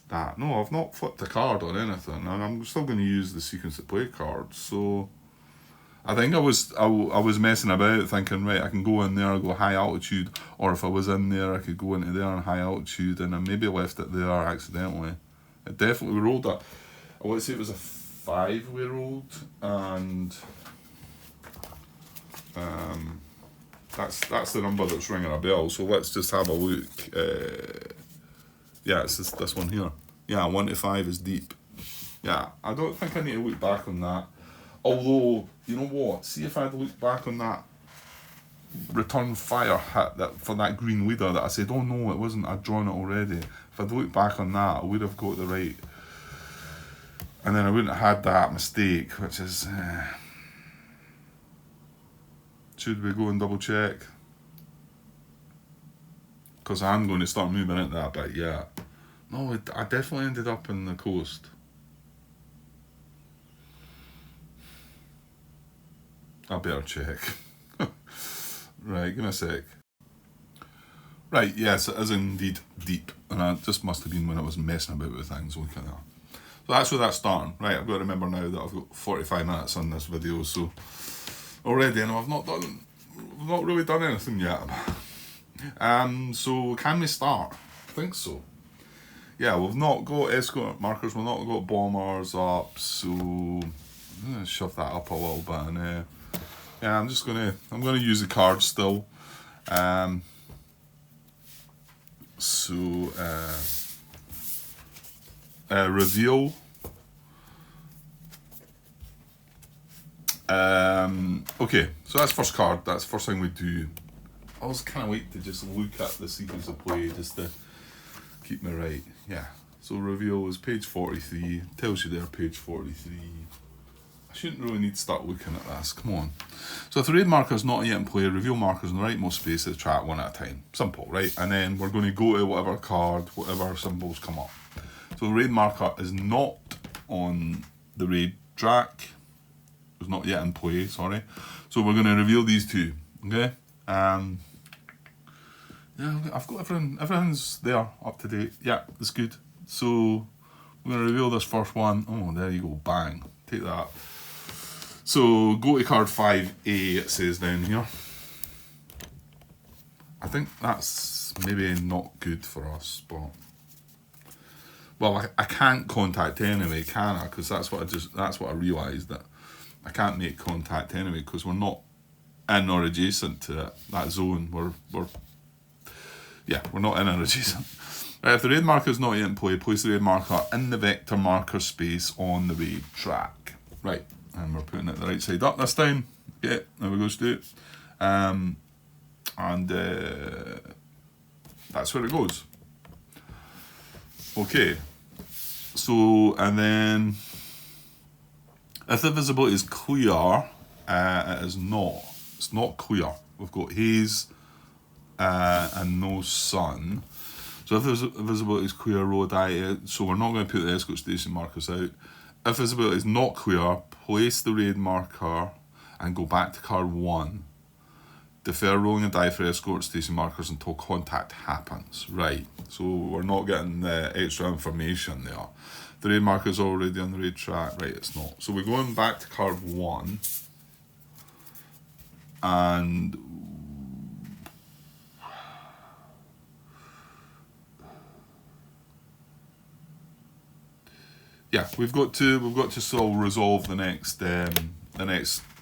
that. No, I've not flipped a card or anything, and I'm still going to use the sequence of play card. So I think I was messing about thinking, right, I can go in there and go high altitude, or if I was in there I could go into there and high altitude, and I maybe left it there accidentally. It definitely rolled a, I want to say it was a 5 we rolled, and that's the number that's ringing a bell. So let's just have a look. Yeah, it's this one here. Yeah, 1 to 5 is deep. Yeah, I don't think I need to look back on that. Although, you know what? See if I'd looked back on that return fire hit that for that green leader that I said, oh no, it wasn't, I'd drawn it already. If I'd looked back on that, I would have got the right. And then I wouldn't have had that mistake, which is... should we go and double check? Because I'm going to start moving into that bit, yeah. No, I definitely ended up in the coast. I better check. Right, give me a sec. Right, yes, it is indeed deep. And it just must have been when I was messing about with things. Look at that. So that's where that's starting. Right, I've got to remember now that I've got 45 minutes on this video, so already, and I've not really done anything yet. So can we start? I think so. Yeah, we've not got escort markers, we've not got bombers up, so I'm gonna shove that up a little bit, and yeah, I'm gonna use the cards still. Reveal. Okay, so that's first card. That's the first thing we do. I always kind of like to just look at the sequence of play just to keep me right. Yeah. So reveal is page 43. Tells you there, page 43. I shouldn't really need to start looking at this. Come on. So if the raid marker is not yet in play, reveal markers in the rightmost space of the track one at a time. Simple, right? And then we're going to go to whatever card, whatever symbols come up. So the raid marker is not on the raid track. It's not yet in play, sorry. So we're going to reveal these two, okay? Yeah, I've got everything's there, up to date. Yeah, that's good. So we're going to reveal this first one. Oh, there you go, bang. Take that. So go to card 5A, it says down here. I think that's maybe not good for us, but... Well, I can't contact anyway, can I? Because that's what I realised, that I can't make contact anyway because we're not in or adjacent to that zone. We're not in or adjacent. Right, if the raid marker is not yet in play, place the raid marker in the vector marker space on the raid track. Right, and we're putting it the right side up this time. Okay, there we go, Stu. That's where it goes. Okay, so, and then if the visibility is clear, it is not. It's not clear. We've got haze and no sun. So if the visibility is clear, road eye, so we're not going to put the escort station markers out. If visibility is not clear, place the raid marker and go back to card 1. Defer rolling a die for escort station markers until contact happens. Right, so we're not getting the extra information there. The raid marker is already on the raid track. Right, it's not. So we're going back to card 1. And... yeah, we've got to still resolve the next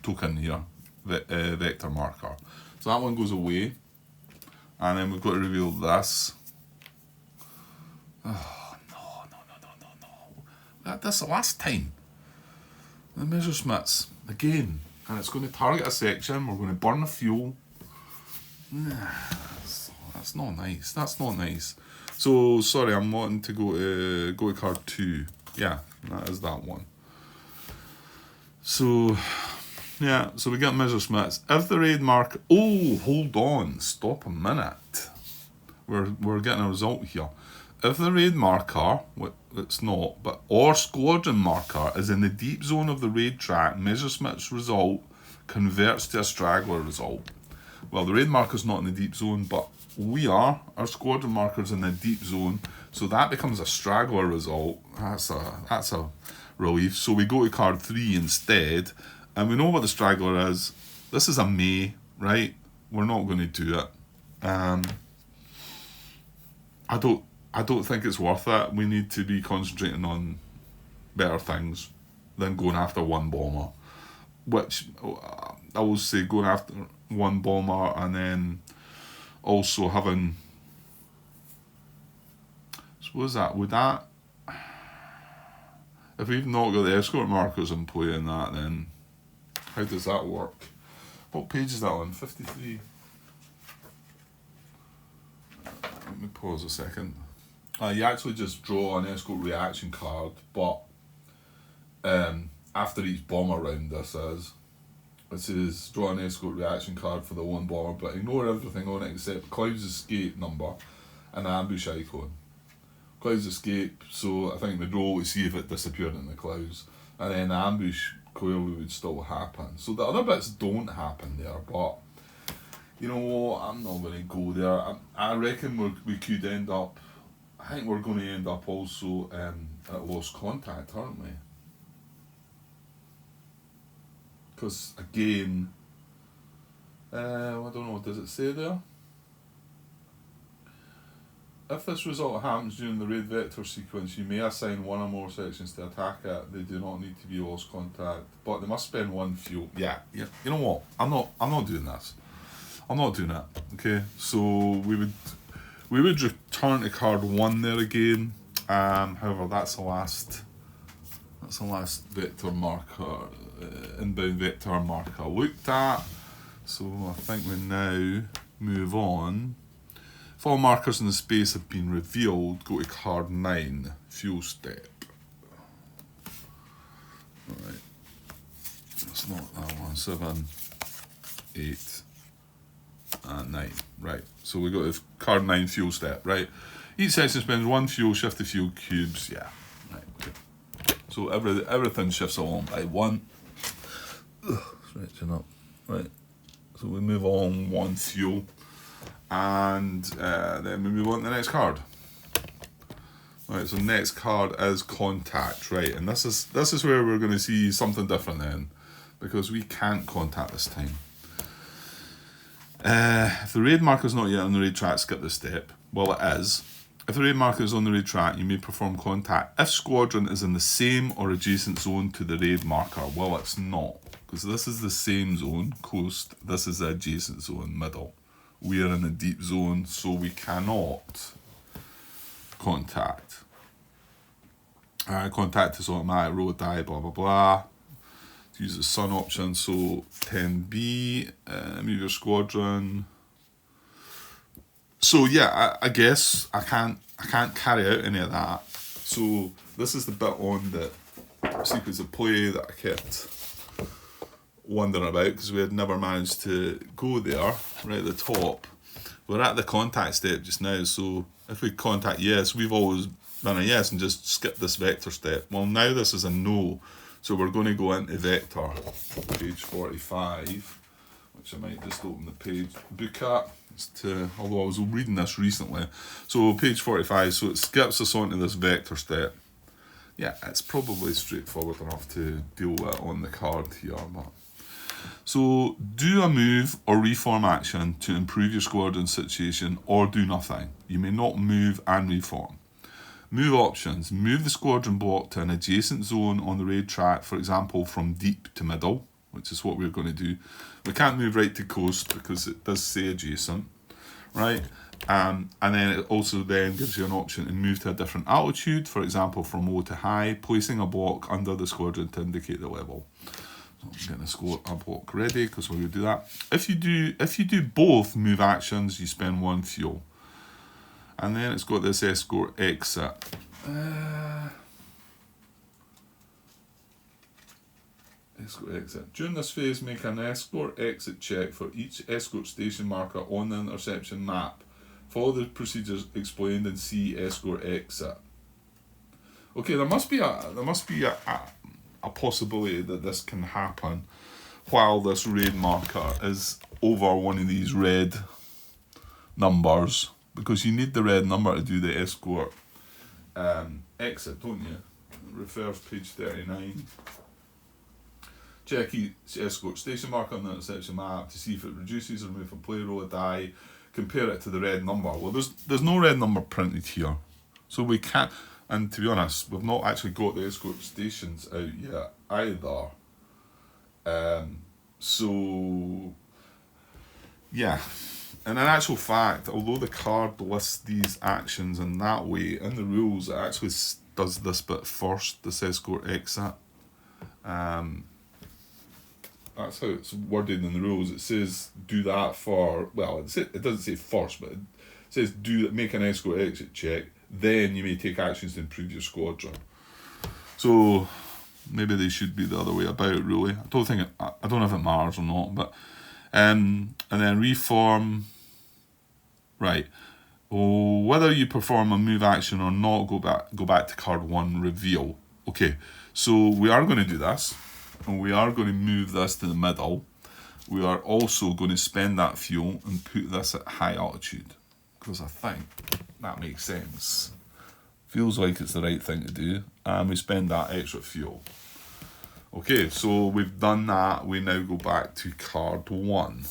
token here, vector marker. So that one goes away, and then we've got to reveal this. Oh no! This the last time. The Messerschmitts again, and it's going to target a section. We're going to burn the fuel. That's not nice. That's not nice. So sorry, I'm wanting to go to card 2. Yeah, that is that one. So, yeah, so we get Messerschmitts. If the raid mark... Oh, hold on. Stop a minute. We're getting a result here. If the raid marker, it's not, but or squadron marker is in the deep zone of the raid track, Messerschmitt's result converts to a straggler result. Well, the raid marker's not in the deep zone, but our squadron marker's in the deep zone, so that becomes a straggler result. That's a relief. So we go to card 3 instead, and we know what the straggler is. This is a May, right? We're not going to do it. I don't think it's worth it. We need to be concentrating on better things than going after one bomber. Which I will say, going after one bomber and then also having. Suppose that would that. If we've not got the escort markers in play in that, then how does that work? What page is that on? 53. Let me pause a second. You actually just draw an escort reaction card, but after each bomber round, it says draw an escort reaction card for the one bomber, but ignore everything on it except Cloud's escape number and the ambush icon. Cloud's escape, so I think the draw would see if it disappeared in the clouds, and then the ambush clearly would still happen. So the other bits don't happen there, but you know what, I'm not going to go there. I reckon we could end up, I think we're going to end up also at lost contact, aren't we? Because again, I don't know, does it say there? If this result happens during the raid vector sequence, you may assign one or more sections to attack it. They do not need to be lost contact, but they must spend one fuel. Yeah. You know what? I'm not doing this. I'm not doing that. Okay. So we would return to card 1 there again. However, that's the last vector marker, inbound vector marker looked at. So I think we now move on. If all markers in the space have been revealed, go to card 9, fuel step. Alright. That's not that one. 7, 8, and 9. Right. So we go to card 9, fuel step. Right. Each section spends 1 fuel, shift the fuel cubes. Yeah. Right. Okay. So everything shifts along by 1. Stretching up. Right. So we move on 1 fuel. And then we move on to the next card. Right, so next card is contact, right, and this is where we're going to see something different then, because we can't contact this time. If the raid marker is not yet on the raid track, skip this step. Well, it is. If the raid marker is on the raid track, you may perform contact if squadron is in the same or adjacent zone to the raid marker. Well, it's not, because this is the same zone, coast, this is the adjacent zone, middle. We are in a deep zone, so we cannot contact. Contact is automatic, roll die, blah blah blah. Use the sun option, so 10B, move your squadron. So yeah, I guess I can't carry out any of that. So this is the bit on the sequence of play that I kept wondering about, because we had never managed to go there. Right at the top, we're at the contact step just now, so if we contact yes, we've always done a yes and just skip this vector step. Well, now this is a no, so we're going to go into vector, page 45, which I might just open the page book at, although I was reading this recently. So page 45, so it skips us onto this vector step. Yeah, it's probably straightforward enough to deal with on the card here, but so do a move or reform action to improve your squadron situation, or do nothing. You may not move and reform. Move options. Move the squadron block to an adjacent zone on the raid track, for example from deep to middle, which is what we're going to do. We can't move right to coast because it does say adjacent, right? And then it also then gives you an option to move to a different altitude, for example from low to high, placing a block under the squadron to indicate the level. I'm getting a block ready because we're going to do that. If you do both move actions, you spend 1 fuel. And then it's got this escort exit. Escort exit. During this phase, make an escort exit check for each escort station marker on the interception map. Follow the procedures explained in C escort exit. Okay, there must be a possibility that this can happen while this raid marker is over one of these red numbers, because you need the red number to do the escort exit, don't you? Refers page 39. Check each escort station marker on the intersection map to see if it reduces or removes from play, roll a die. Compare it to the red number. Well, there's no red number printed here, so we can't. And to be honest, we've not actually got the escort stations out yet either. So yeah, and in actual fact, although the card lists these actions in that way, in the rules it actually does this bit first, this escort exit. That's how it's worded in the rules. It says do that for, well, it doesn't say first, but it says make an escort exit check, then you may take actions to improve your squadron. So maybe they should be the other way about, really. I don't know if it matters or not, but and then reform. Right. Oh, whether you perform a move action or not, go back to card 1, reveal. Okay, so we are going to do this, and we are going to move this to the middle. We are also going to spend that fuel and put this at high altitude, because I think that makes sense. Feels like it's the right thing to do, and we spend that extra fuel. Okay, so we've done that. We now go back to card 1,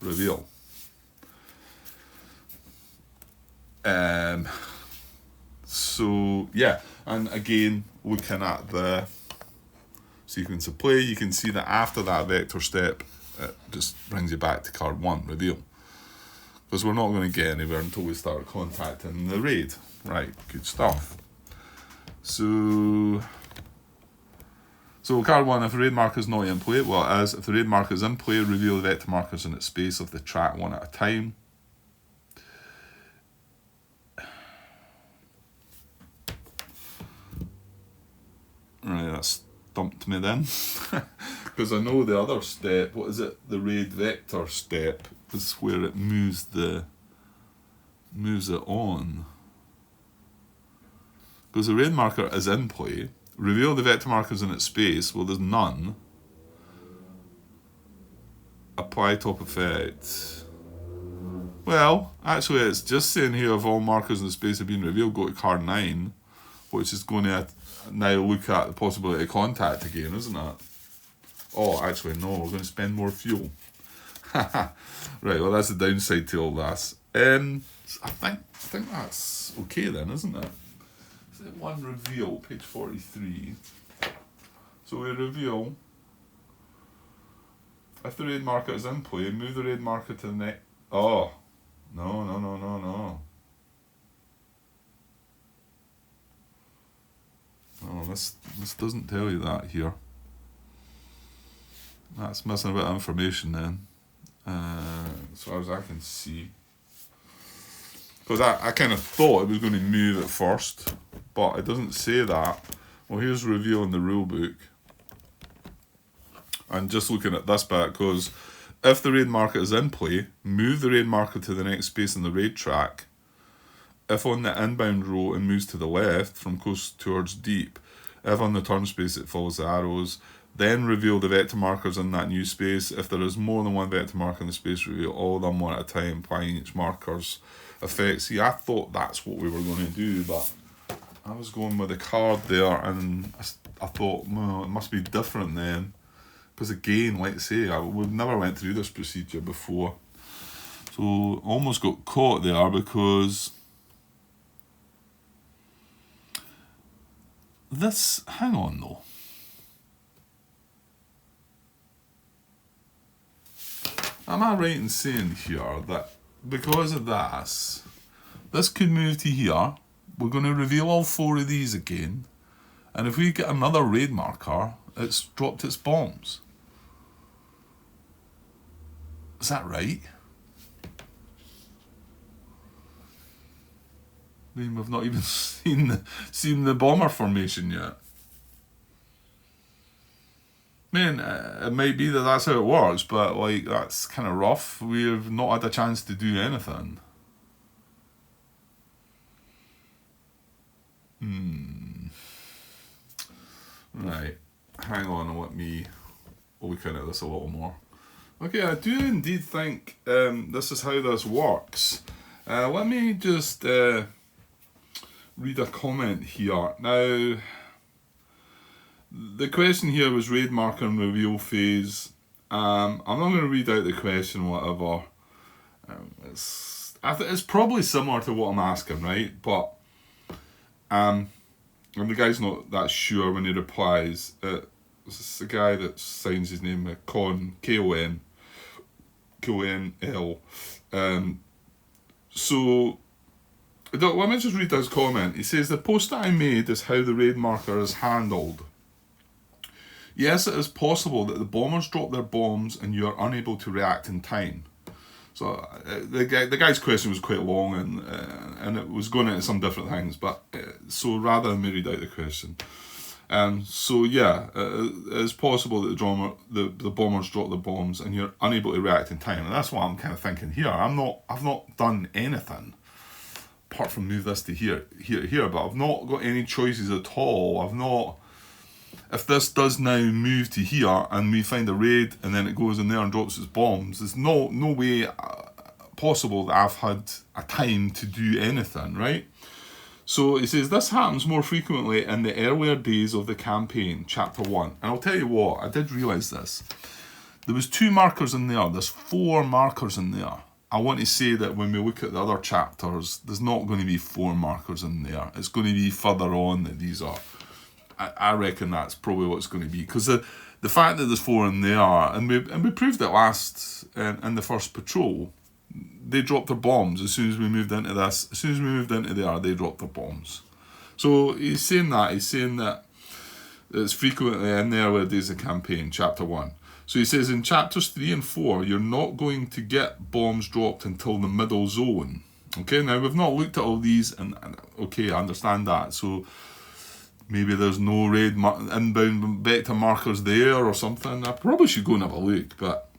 reveal. So yeah, and again, looking at the sequence of play, you can see that after that vector step, it just brings you back to card 1, reveal. Because we're not going to get anywhere until we start contacting the raid. Right, good stuff. So card 1, if the raid marker is not in play, well it is. If the raid marker is in play, reveal the vector markers in its space of the track one at a time. Right, that stumped me then. Because I know the other step, what is it? The raid vector step is where it moves it on. Because the raid marker is in play. Reveal the vector markers in its space. Well, there's none. Apply top effect. Well, actually, it's just saying here if all markers in the space have been revealed, go to card 9, which is going to now look at the possibility of contact again, isn't it? Oh, actually, no, we're going to spend more fuel. Right, well, that's the downside to all this. I think that's okay then, isn't it? Is it 1 reveal, page 43? So we reveal. If the raid marker is in play, move the raid marker to the next. Oh, no. Oh, this doesn't tell you that here. That's missing a bit of information then, as far as I can see. Because I kind of thought it was going to move at first, but it doesn't say that. Well, here's reveal in the rule book. And just looking at this bit, because if the raid marker is in play, move the raid marker to the next space in the raid track. If on the inbound row, it moves to the left from coast towards deep. If on the turn space, it follows the arrows. Then reveal the vector markers in that new space. If there is more than one vector marker in the space, reveal all of them one at a time, applying each marker's effect. See, I thought that's what we were going to do, but I was going with the card there, and I thought, well, it must be different then. Because again, like I say, we've never went through this procedure before. So almost got caught there because this, hang on though. Am I right in saying here that because of this could move to here, we're going to reveal all 4 of these again, and if we get another raid marker, it's dropped its bombs. Is that right? I mean, we've not even seen the bomber formation yet. I mean, it might be that that's how it works, but like that's kind of rough. We've not had a chance to do anything. Right, hang on, let me look at this a little more. Okay, I do indeed think this is how this works. Let me just read a comment here. Now, the question here was raid marker and reveal phase. I'm not going to read out the question, whatever. It's probably similar to what I'm asking, right? But and the guy's not that sure when he replies. It's the guy that signs his name Konl. So let me just read his comment. He says the post that I made is how the raid marker is handled. Yes, it is possible that the bombers drop their bombs and you are unable to react in time. So the guy's question was quite long and it was going into some different things. But so rather than me read out the question, so yeah, it's possible that the bombers drop the bombs and you're unable to react in time. And that's what I'm kind of thinking here. I've not done anything apart from move this to here, but I've not got any choices at all. I've not. If this does now move to here and we find a raid and then it goes in there and drops its bombs, there's no way possible that I've had a time to do anything, right? So it says this happens more frequently in the earlier days of the campaign, chapter 1. And I'll tell you what, I did realise this. There was 2 markers in there, there's 4 markers in there. I want to say that when we look at the other chapters, there's not going to be 4 markers in there. It's going to be further on that these are. I reckon that's probably what it's going to be, because the fact that there's 4 in there, and we proved it last in the first patrol, they dropped their bombs as soon as we moved into this. As soon as we moved into there, they dropped their bombs. So he's saying that it's frequently in the earlier days of the campaign, chapter 1. So he says in chapters 3 and 4, you're not going to get bombs dropped until the middle zone. Okay, now we've not looked at all these, and okay, I understand that. So maybe there's no raid inbound vector markers there or something. I probably should go and have a look, but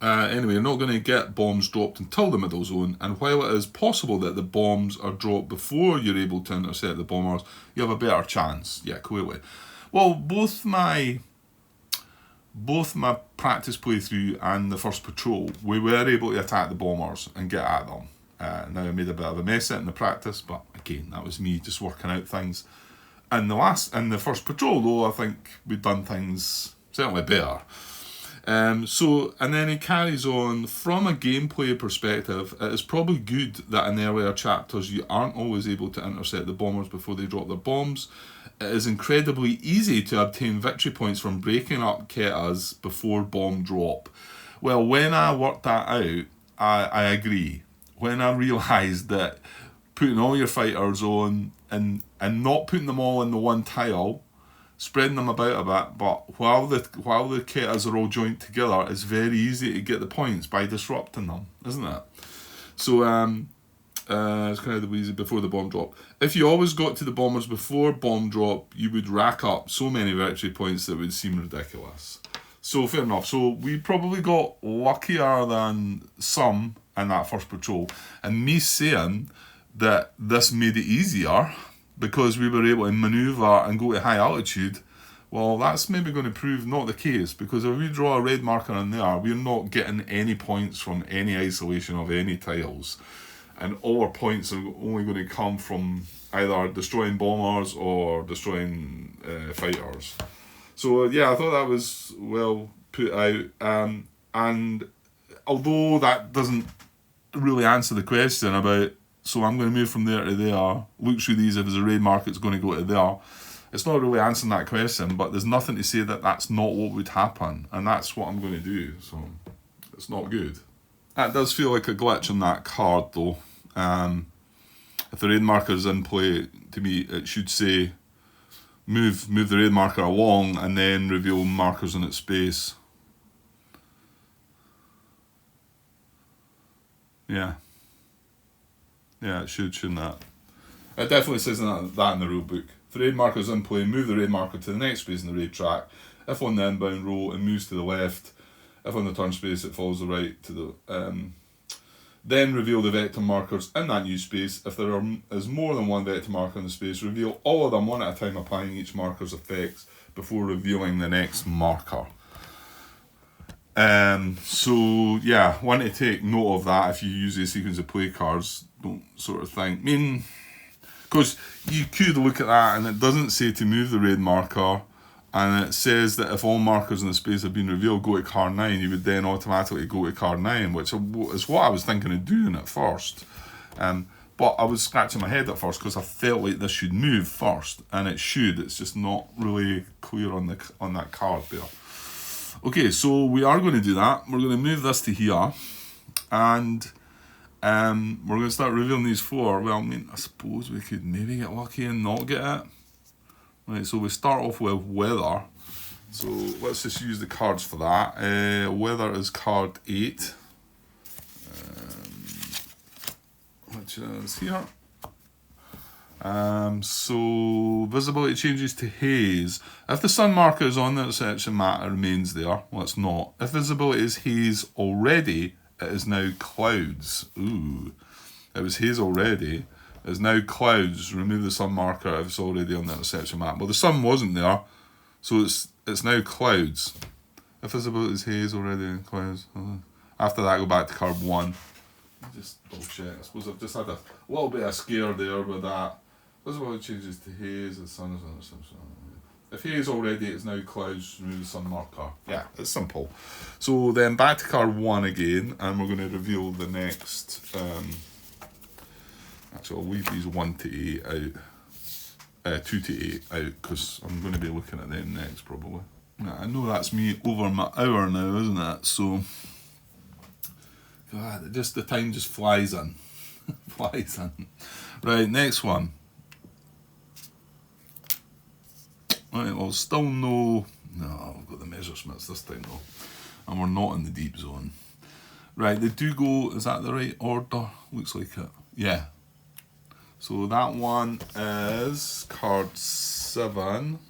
anyway, you're not going to get bombs dropped until the middle zone, and while it is possible that the bombs are dropped before you're able to intercept the bombers, you have a better chance. Yeah, clearly. Well, both my practice playthrough and the first patrol, we were able to attack the bombers and get at them. Now I made a bit of a mess in the practice, but again, that was me just working out things. In the first patrol, though, I think we'd done things certainly better. And then he carries on, from a gameplay perspective, it is probably good that in earlier chapters you aren't always able to intercept the bombers before they drop their bombs. It is incredibly easy to obtain victory points from breaking up ketas before bomb drop. Well, when I worked that out, I agree. When I realised that putting all your fighters on and not putting them all in the one tile, spreading them about a bit, but while the ketas are all joined together, it's very easy to get the points by disrupting them, isn't it? So it's kind of easy before the bomb drop. If you always got to the bombers before bomb drop, you would rack up so many victory points that it would seem ridiculous. So fair enough. So we probably got luckier than some in that first patrol. And me saying that this made it easier because we were able to manoeuvre and go to high altitude, well, that's maybe going to prove not the case, because if we draw a red marker in there, we're not getting any points from any isolation of any tiles. And all our points are only going to come from either destroying bombers or destroying fighters. So yeah, I thought that was well put out. And although that doesn't really answer the question about, so I'm going to move from there to there, look through these, if there's a raid marker, it's going to go to there. It's not really answering that question, but there's nothing to say that that's not what would happen. And that's what I'm going to do, so it's not good. That does feel like a glitch on that card, though. If the raid marker is in play, to me, it should say move the raid marker along and then reveal markers in its space. Yeah. Yeah, it should, shouldn't it? It definitely says that in the rule book. If the raid marker is in play, move the raid marker to the next space in the raid track. If on the inbound row, it moves to the left. If on the turn space, it follows the right to the... Then reveal the vector markers in that new space. If there is more than one vector marker in the space, reveal all of them one at a time, applying each marker's effects before revealing the next marker. So yeah, want to take note of that if you use a sequence of play cards. Don't sort of think. I mean, because you could look at that and it doesn't say to move the raid marker, and it says that if all markers in the space have been revealed, go to card 9. You would then automatically go to card 9, which is what I was thinking of doing at first. But I was scratching my head at first because I felt like this should move first, and it should. It's just not really clear on that card there. Okay, so we are going to do that. We're going to move this to here, and we're going to start revealing these 4. Well, I mean, I suppose we could maybe get lucky and not get it. Right, so we start off with weather. So let's just use the cards for that. Weather is card 8. Which is here. So visibility changes to haze. If the sun marker is on the intersection mat, it remains there. Well, it's not. If visibility is haze already, it is now clouds. Ooh. It was haze already. It is now clouds. Remove the sun marker if it's already on the intersection mat. Well, the sun wasn't there, so it's now clouds. If visibility is haze already in clouds. After that, go back to card 1. Just bullshit. I suppose I've just had a little bit of scare there with that. Visibility changes to haze. The sun is on the sun. If haze already, it's now clouds. Remove the sun marker. Yeah, it's simple. So then back to card 1 again, and we're going to reveal the next. Actually, I'll leave these 1 to 8 out. 2 to 8 out because I'm going to be looking at them next probably. Now, I know that's me over my hour now, isn't it? So. God, the time just flies in. Flies in. Right, next one. Right, well, still no... No, I've got the Messersmiths this time though. And we're not in the deep zone. Right, they do go... Is that the right order? Looks like it. Yeah. So that one is card 7.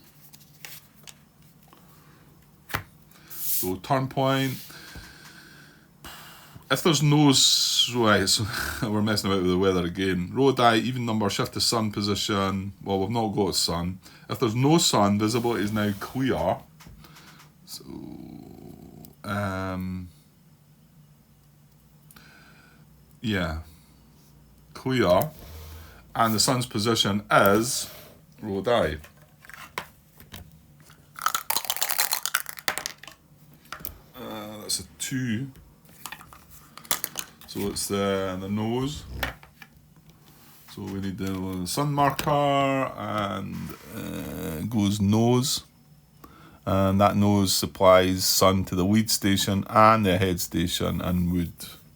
So turn point... If there's no... Right, so we're messing about with the weather again. Roll a die, even number, shift to sun position. Well, we've not got sun. If there's no sun, visibility is now clear. So... yeah. Clear. And the sun's position is... Roll a die. That's a 2. So it's the nose. So we need the sun marker, and goes nose. And that nose supplies sun to the lead station and the head station, and would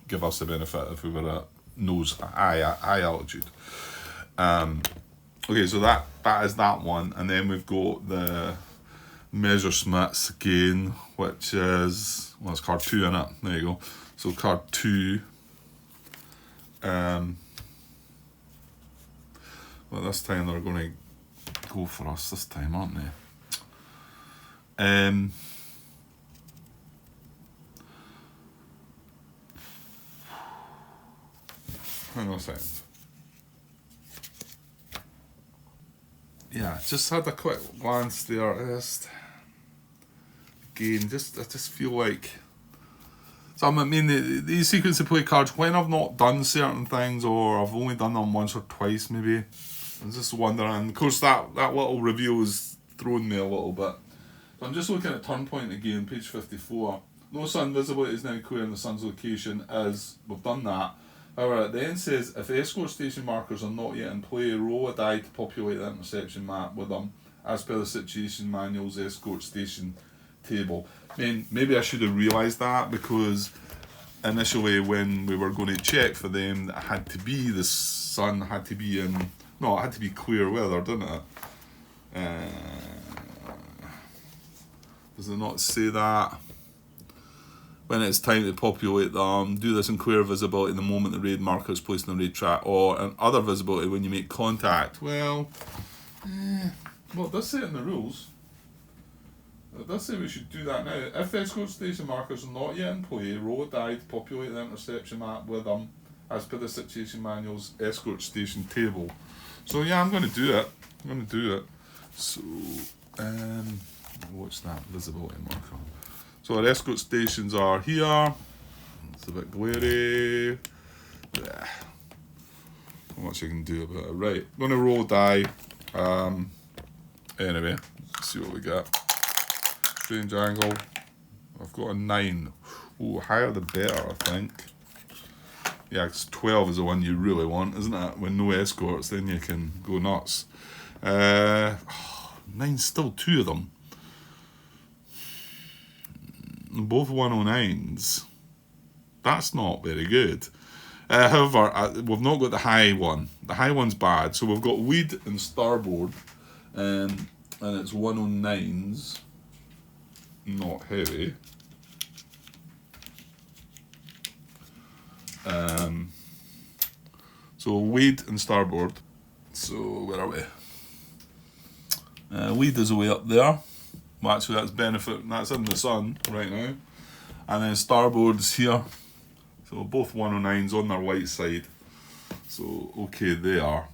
give us the benefit if we were at nose high altitude. Okay, so that is that one, and then we've got the Messersmiths again, which is, well, it's card 2 in it. There you go. So card 2. Well, this time they're going to go for us this time, aren't they? Hang on a second. Yeah, just had a quick glance there. I just feel like... So I mean, these sequence of play cards, when I've not done certain things, or I've only done them once or twice maybe, I'm just wondering. Of course, that little reveal has thrown me a little bit. So I'm just looking at turn point again, page 54. No sun visibility is now clear in the sun's location as we've done that. However, it then says, if escort station markers are not yet in play, roll a die to populate the intersection map with them, as per the situation manual's escort station table. I mean, maybe I should have realised that, because initially when we were going to check for them, it had to be the sun, had to be in... No, it had to be clear weather, didn't it? Does it not say that? When it's time to populate them, do this in clear visibility the moment the raid marker is placed on the raid track, or in other visibility when you make contact. Well, it does say it in the rules. It does say we should do that now. If escort station markers are not yet in play, roll a die to populate the interception map with them, as per the situation manual's escort station table. So yeah, I'm going to do it. So, what's that visibility marker? So our escort stations are here. It's a bit glary. Yeah. Not much I can do about it. Right, I'm gonna roll die. Anyway, let's see what we got. Strange angle. I've got a 9. Ooh, higher the better, I think. Yeah, 'cause 12 is the one you really want, isn't it? When no escorts, then you can go nuts. 9's still 2 of them. Both 109s. That's not very good. However, we've not got the high one. The high one's bad. So we've got weed and starboard, and it's 109s. Not heavy. So weed and starboard. So where are we? Weed is away up there. Well, actually, that's benefit. That's in the sun right now. And then starboard's here. So both 109s on their white side. So okay, they are.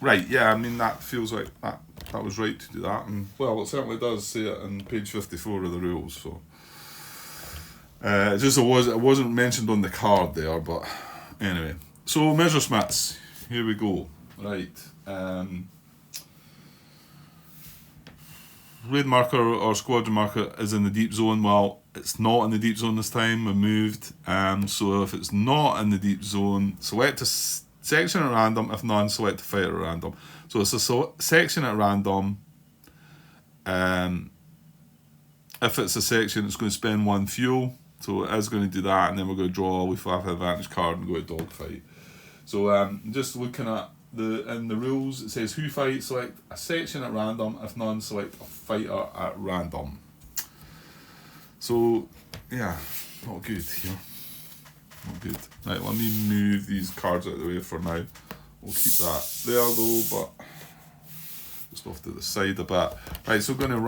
Right, yeah. I mean, that feels like that was right to do that, and well, it certainly does say it in page 54 of the rules. So it wasn't mentioned on the card there, but anyway. So Messerschmitts, here we go. Right. Raid marker or squadron marker is in the deep zone. Well, it's not in the deep zone this time. We moved. So if it's not in the deep zone, select a section at random. If none, select a fighter at random. So it's a section at random. If it's a section, it's going to spend 1 fuel. So it is going to do that, and then we're going to draw a Luftwaffe advantage card and go to dogfight. So just looking at in the rules, it says who fight, select a section at random. If none, select a fighter at random. So yeah, not good here. Not good. Right, let me move these cards out of the way for now. We'll keep that there though, but just off to the side a bit. Right, so we're going to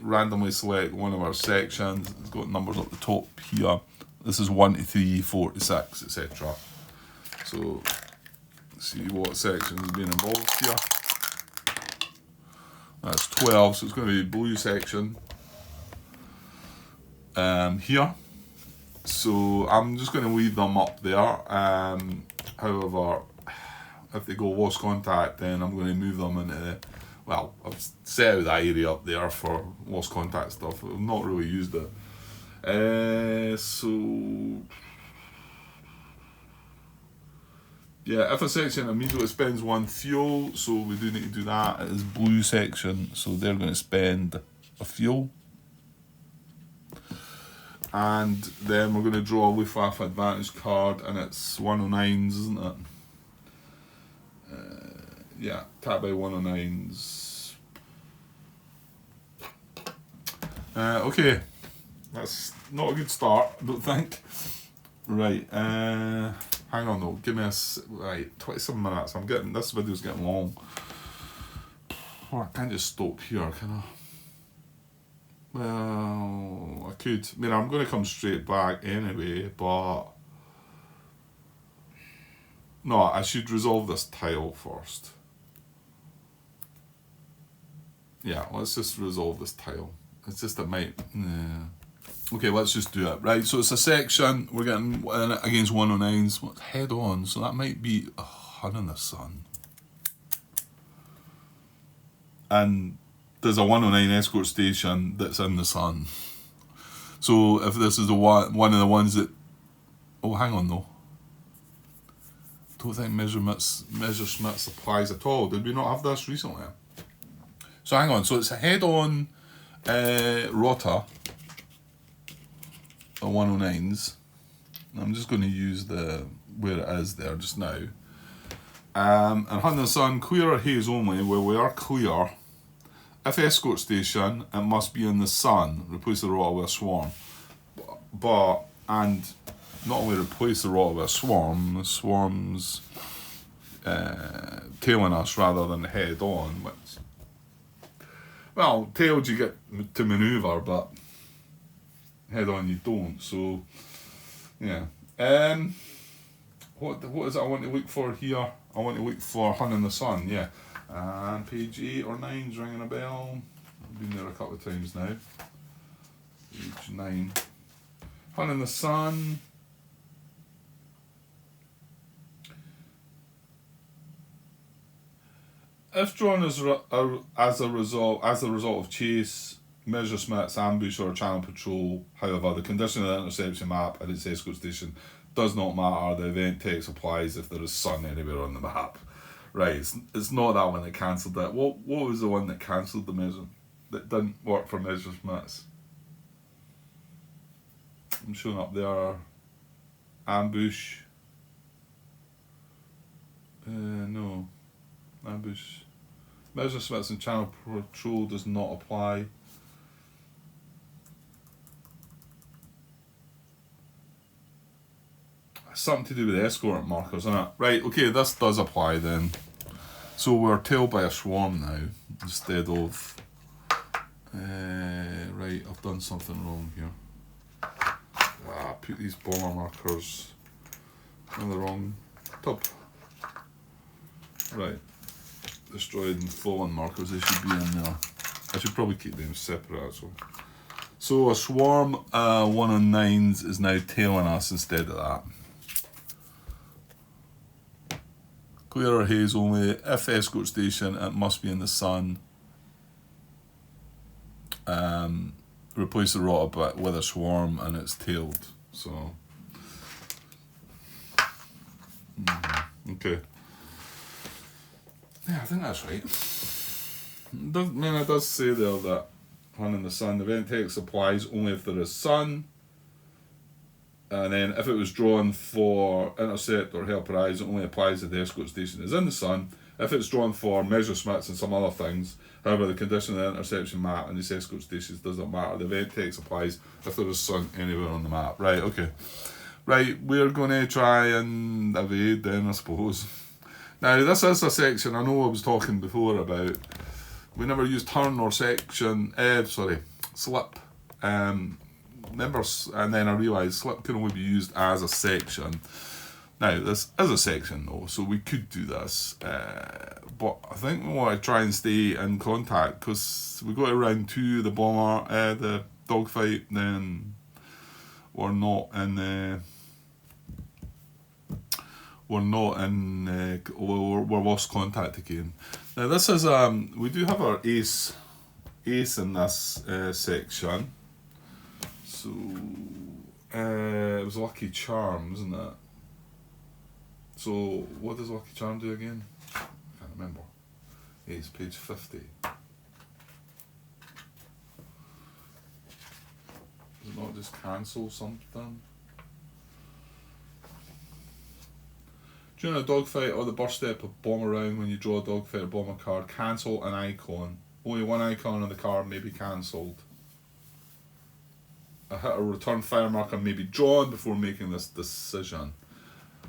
randomly select one of our sections. It's got numbers up the top here. This is 1 to 3, 4 to 6, etc. So see what sections have been involved here. That's 12, so it's going to be blue section here. So I'm just going to leave them up there. However, if they go lost contact, then I'm going to move them into, well, I've set out that area up there for lost contact stuff. I've not really used it. So yeah, if a section immediately spends 1 fuel, so we do need to do that. It is blue section, so they're going to spend a fuel. And then we're going to draw a Luftwaffe advantage card, and it's 109s, isn't it? Yeah, tap by 109s. Okay, that's not a good start, I don't think. Right, hang on though, give me right, 27 minutes, this video's getting long. Oh, I can't just stop here, can I? Well, I could. I mean, I'm going to come straight back anyway, but no, I should resolve this tile first. Yeah, let's just resolve this tile. It's just it might. Okay, let's just do it. Right, so it's a section. We're getting against 109s. Head on, so that might be a Hun in the Sun. And there's a 109 escort station that's in the sun. So if this is the one of the ones that... Oh, hang on though. Don't think Messerschmitts applies at all. Did we not have this recently? So hang on. So it's a head-on rota. The 109s. I'm just going to use where it is there just now. And Hun in the Sun, clear or haze only, where we are clear. If escort station, it must be in the sun. Replace the rota with a swarm. And not only replace the rota with a swarm, the swarm's tailing us rather than head on. Which, well, tailed you get to manoeuvre, but head on you don't. So, yeah. What is it I want to look for here? I want to look for Hun in the Sun, yeah. And page 8 or 9's ringing a bell. I've been there a couple of times now. Page 9. Hun in the Sun. If drawn as a result of chase, Messerschmitt's ambush or channel patrol, however, the condition of the interception map at its escort station does not matter. The event text applies if there is sun anywhere on the map. Right, it's not that one that cancelled that. What was the one that cancelled the measure that didn't work for Messerschmitt's? I'm showing up there. Ambush. No. Ambush. Messerschmitt's and channel patrol does not apply. Something to do with escort markers, isn't it? Right, okay, this does apply then. So we're tailed by a swarm now, instead of... right, I've done something wrong here. Put these bomber markers in the wrong tub. Right. Destroyed and fallen markers, they should be in there. I should probably keep them separate actually. So a swarm 1 on 9s is now tailing us instead of that. Clear or haze only. If escort station, it must be in the sun. Replace the rotor with a swarm and it's tailed. So, okay. Yeah, I think that's right. It does say there that Hun in the Sun, the event text applies only if there is sun. And then if it was drawn for intercept or help rise, it only applies if the escort station is in the sun. If it's drawn for Messerschmitt's and some other things, however, the condition of the interception map and these escort stations doesn't matter. The event text applies if there is sun anywhere on the map. Right, okay. Right, we're going to try and evade then, I suppose. Now, this is a section I know I was talking before about. We never used turn or section, slip. Members, and then I realised slip can only be used as a section. Now, this is a section though, so we could do this, but I think we want to try and stay in contact because we go to round 2, the bomber, the dogfight, then we're lost contact again. Now this is we do have our ace in this section. So it was Lucky Charm, isn't it? So what does Lucky Charm do again? I can't remember. It's page 50. Does it not just cancel something? During a dogfight or the burst step of bomber round, when you draw a dogfight or bomber card, cancel an icon. Only one icon on the card may be cancelled. A hit or return fire marker may be drawn before making this decision.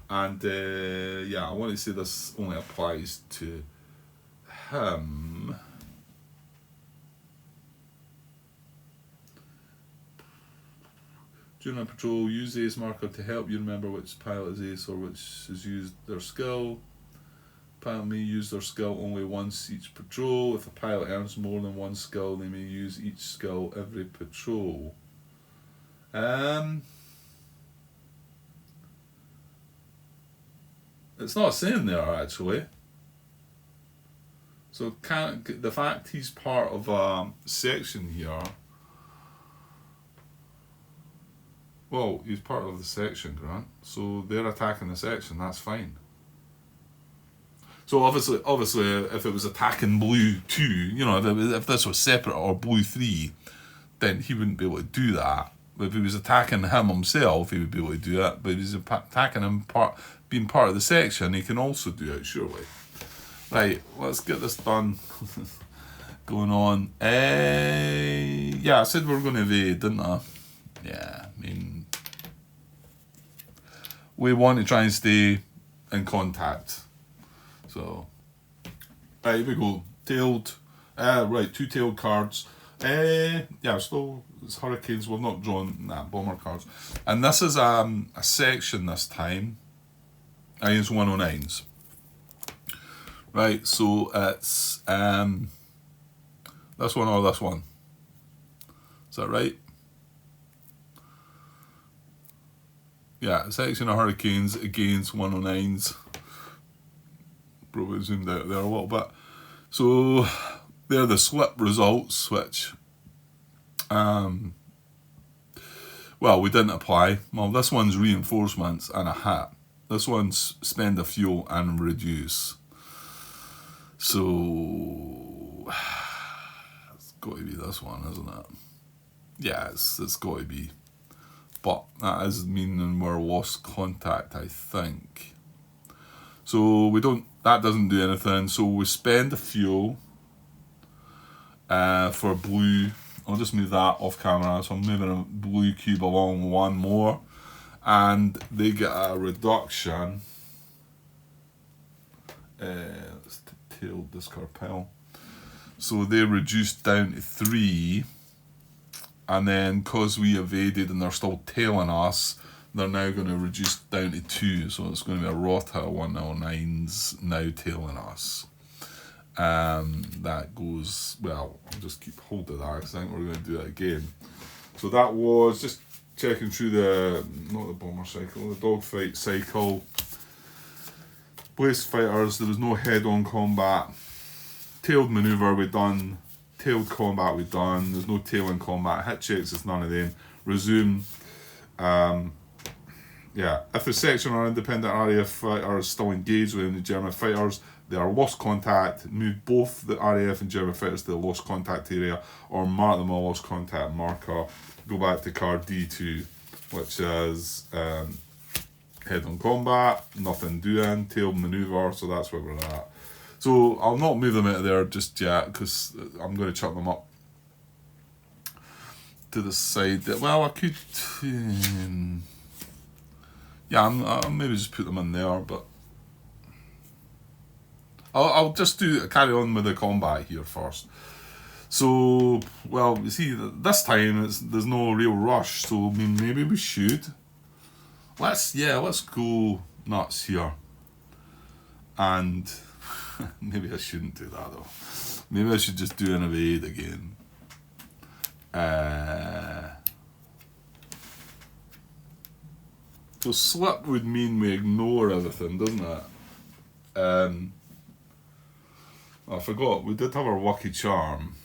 And yeah, I want to say this only applies to him. During a patrol, use the ace marker to help you remember which pilot is ace or which has used their skill. Pilot may use their skill only once each patrol. If a pilot earns more than one skill, they may use each skill every patrol. It's not saying there actually. So the fact he's part of a section here. Well, he's part of the section, Grant. So they're attacking the section. That's fine. So obviously, if it was attacking blue 2, you know, if this was separate or blue 3, then he wouldn't be able to do that. If he was attacking him himself, he would be able to do that. But if he's attacking him being part of the section, he can also do it, surely. Right, let's get this done. Going on. Yeah, I said we were going to evade, didn't I? Yeah, I mean, we want to try and stay in contact. So, right, here we go. Tailed. Right, 2 tailed cards. Yeah, still, it's Hurricanes. We've not drawn bomber cards. And this is a section this time. Against 109s. Right, so it's This one or this one? Is that right? Yeah, section of Hurricanes against 109s. Probably zoomed out there a little bit. So they're the slip results, which, well, we didn't apply. Well, this one's reinforcements and a hat. This one's spend a fuel and reduce. So it's got to be this one, isn't it? Yeah, it's got to be. But that is meaning we're lost contact, I think. So we don't. That doesn't do anything. So we spend the fuel for blue. I'll just move that off camera. So I'm moving a blue cube along one more, and they get a reduction. Let's tail this carpel. So they reduced down to 3, and then because we evaded and they're still tailing us, they're now going to reduce down to 2. So it's going to be a Rota 109s now tailing us. That goes, well, I'll just keep hold of that because I think we're going to do it again. So that was just checking through the, not the bomber cycle, the dogfight cycle. Blaze fighters, there was no head-on combat. Tailed manoeuvre we done. Tailed combat we done. There's no tailing combat. Hit checks, it's none of them. Resume. Yeah, if the section or independent RAF fighters still engaged with the German fighters, they are lost contact. Move both the RAF and German fighters to the lost contact area, or mark them a lost contact marker. Go back to card D2, which is head-on combat, nothing doing, tail manoeuvre, so that's where we're at. So I'll not move them out of there just yet, because I'm going to chuck them up to the side. Well, I could... yeah, I'll maybe just put them in there, but... I'll just carry on with the combat here first. So, well, you see, this time there's no real rush, so I mean, maybe we should. Let's go nuts here. And maybe I shouldn't do that though. Maybe I should just do an evade again. So slip would mean we ignore everything, doesn't it? I forgot, we did have our Lucky Charm.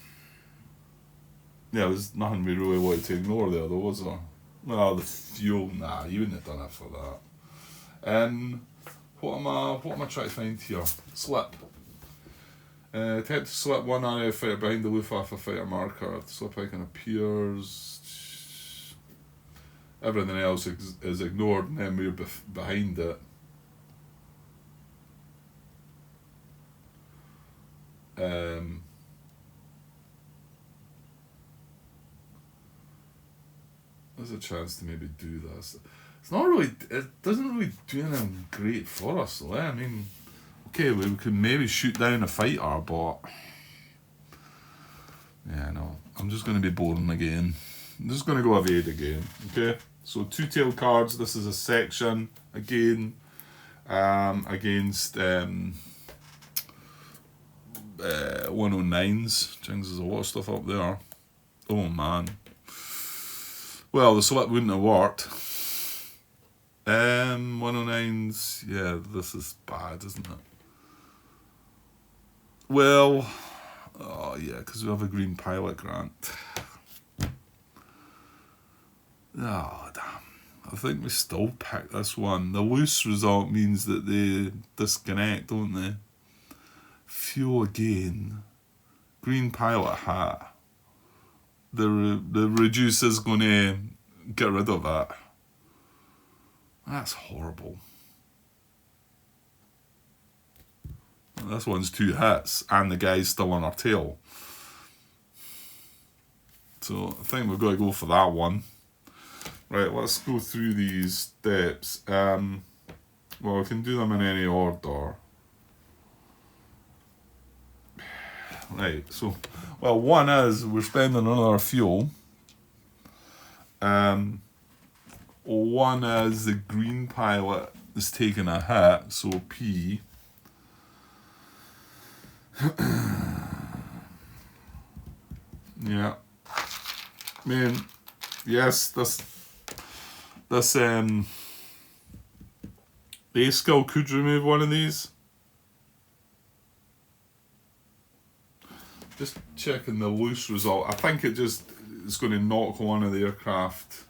Yeah, there's nothing we really wanted to ignore there though, was there? Well, the fuel, nah, you wouldn't have done it for that. What am I trying to find here? Slip. Attempt to slip one RAF fighter behind the Luftwaffe fighter marker. If the slip icon appears, everything else is ignored, and then we're behind it. There's a chance to maybe do this. It's not really, it doesn't really do anything great for us though, I mean, okay, we could maybe shoot down a fighter, but yeah, no, I'm just going to be boring again. I'm just going to go evade again, okay? So 2 tail cards, this is a section again, against 109s. Things, there's a lot of stuff up there. Oh man. Well, the slip wouldn't have worked. 109s, yeah, this is bad, isn't it? Well, oh yeah, because we have a green pilot grant. Oh, damn. I think we still pick this one. The loose result means that they disconnect, don't they? Fuel again. Green pilot hat. The reduce is going to get rid of that. That's horrible. This one's 2 hits, and the guy's still on our tail. So I think we've got to go for that one. Right, let's go through these steps. Well, we can do them in any order. Right, so, well, one is we're spending on our fuel. One is the green pilot is taking a hit, so P. Yeah. I mean, yes, this base skill could remove one of these. Just checking the loose result. I think it just is going to knock one of the aircraft.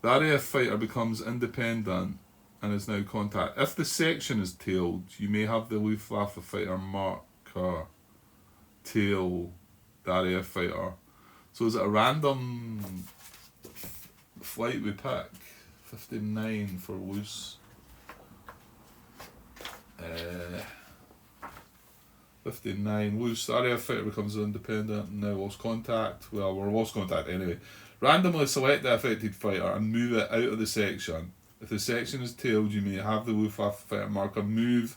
The RAF fighter becomes independent and is now contact. If the section is tailed, you may have the Luftwaffe fighter marker tail the RAF fighter. So is it a random flight we pick? 59 for loose. 59 loose. The RAF fighter becomes independent and now lost contact. Well, we're lost contact anyway. Randomly select the affected fighter and move it out of the section. If the section is tailed, you may have the Luftwaffe fighter marker move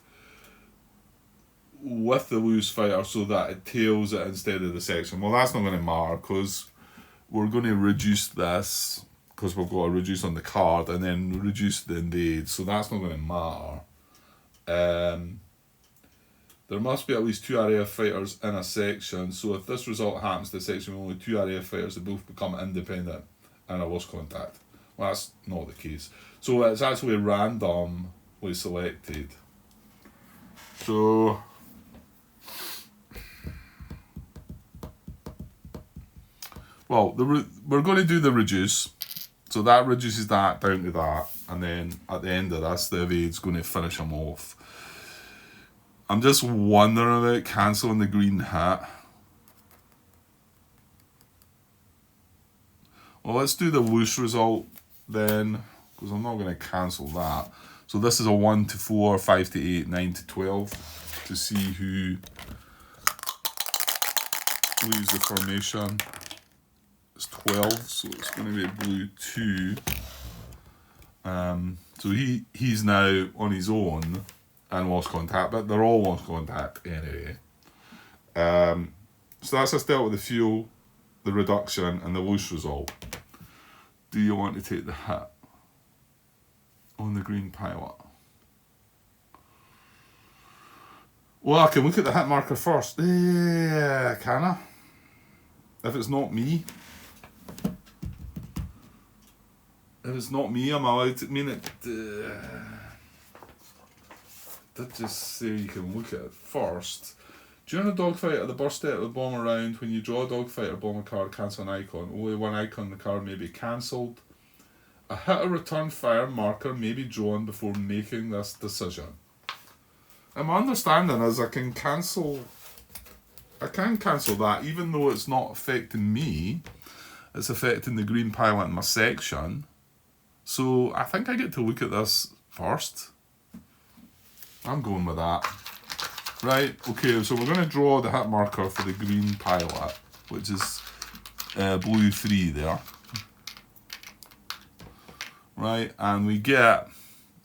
with the loose fighter so that it tails it instead of the section. Well, that's not going to matter because we're going to reduce this because we've got to reduce on the card and then reduce the invade, so that's not going to matter. There must be at least 2 RAF fighters in a section, so if this result happens to the section with only 2 RAF fighters, they both become independent and are lost contact. Well, that's not the case. So it's actually randomly selected. So well, we're going to do the reduce. So that reduces that down to that, and then at the end of this, the evade's going to finish them off. I'm just wondering about cancelling the green hat. Well, let's do the loose result then, because I'm not going to cancel that. So this is a 1 to 4, 5 to 8, 9 to 12 to see who leaves the formation. It's 12, so it's going to be blue 2. So he's now on his own and lost contact, but they're all lost contact anyway. So that's us dealt with the fuel, the reduction, and the loose result. Do you want to take the hit on the green pilot? Well, I can look at the hit marker first. Yeah, can I? If it's not me. If it's not me, I'm allowed to. I mean, it did just say you can look at it first. During a dogfight at the burst state of the bomber round, when you draw a dogfight or bomber card, cancel an icon. Only one icon on the card may be cancelled. A hit or return fire marker may be drawn before making this decision. And my understanding is I can cancel that even though it's not affecting me. It's affecting the green pilot in my section. So I think I get to look at this first. I'm going with that. Right, okay, so we're going to draw the hit marker for the green pilot, which is blue 3 there. Right, and we get,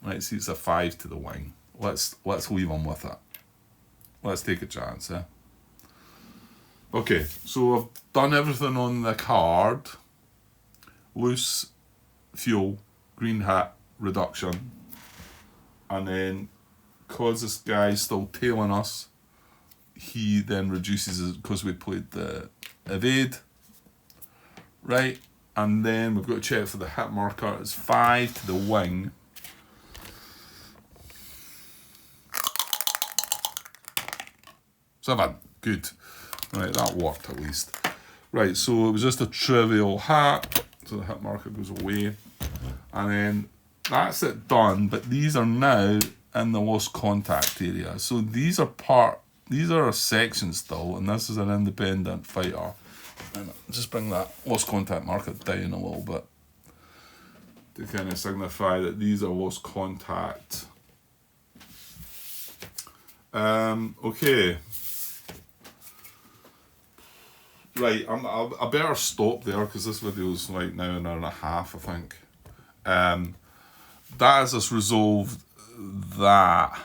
right, see it's a 5 to the wing. Let's leave them with it. Let's take a chance, eh? Okay, so I've done everything on the card. Loose, fuel, green hat, reduction. And then, because this guy's still tailing us, he then reduces it because we played the evade. Right, and then we've got to check for the hit marker. It's 5 to the wing. Seven, good. Right, that worked at least. Right, so it was just a trivial hat, so the hit marker goes away. And then that's it done, but these are now in the lost contact area. So these are a section still, and this is an independent fighter. And just bring that lost contact marker down a little bit to kind of signify that these are lost contact. Okay. Right, I better stop there because this video is like now an hour and a half, I think. That has us resolved that.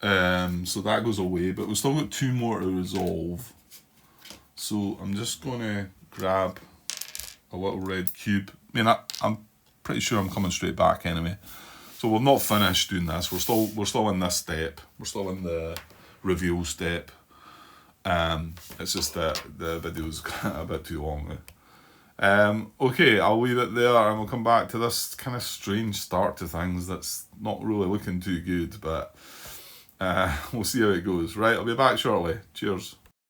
So that goes away, but we've still got 2 more to resolve. So I'm just going to grab a little red cube. I mean, I'm pretty sure I'm coming straight back anyway. So we've not finished doing this. We're still in this step. We're still in the reveal step. It's just that the video's a bit too long now. Okay, I'll leave it there and we'll come back to this kind of strange start to things that's not really looking too good, but we'll see how it goes. Right, I'll be back shortly. Cheers.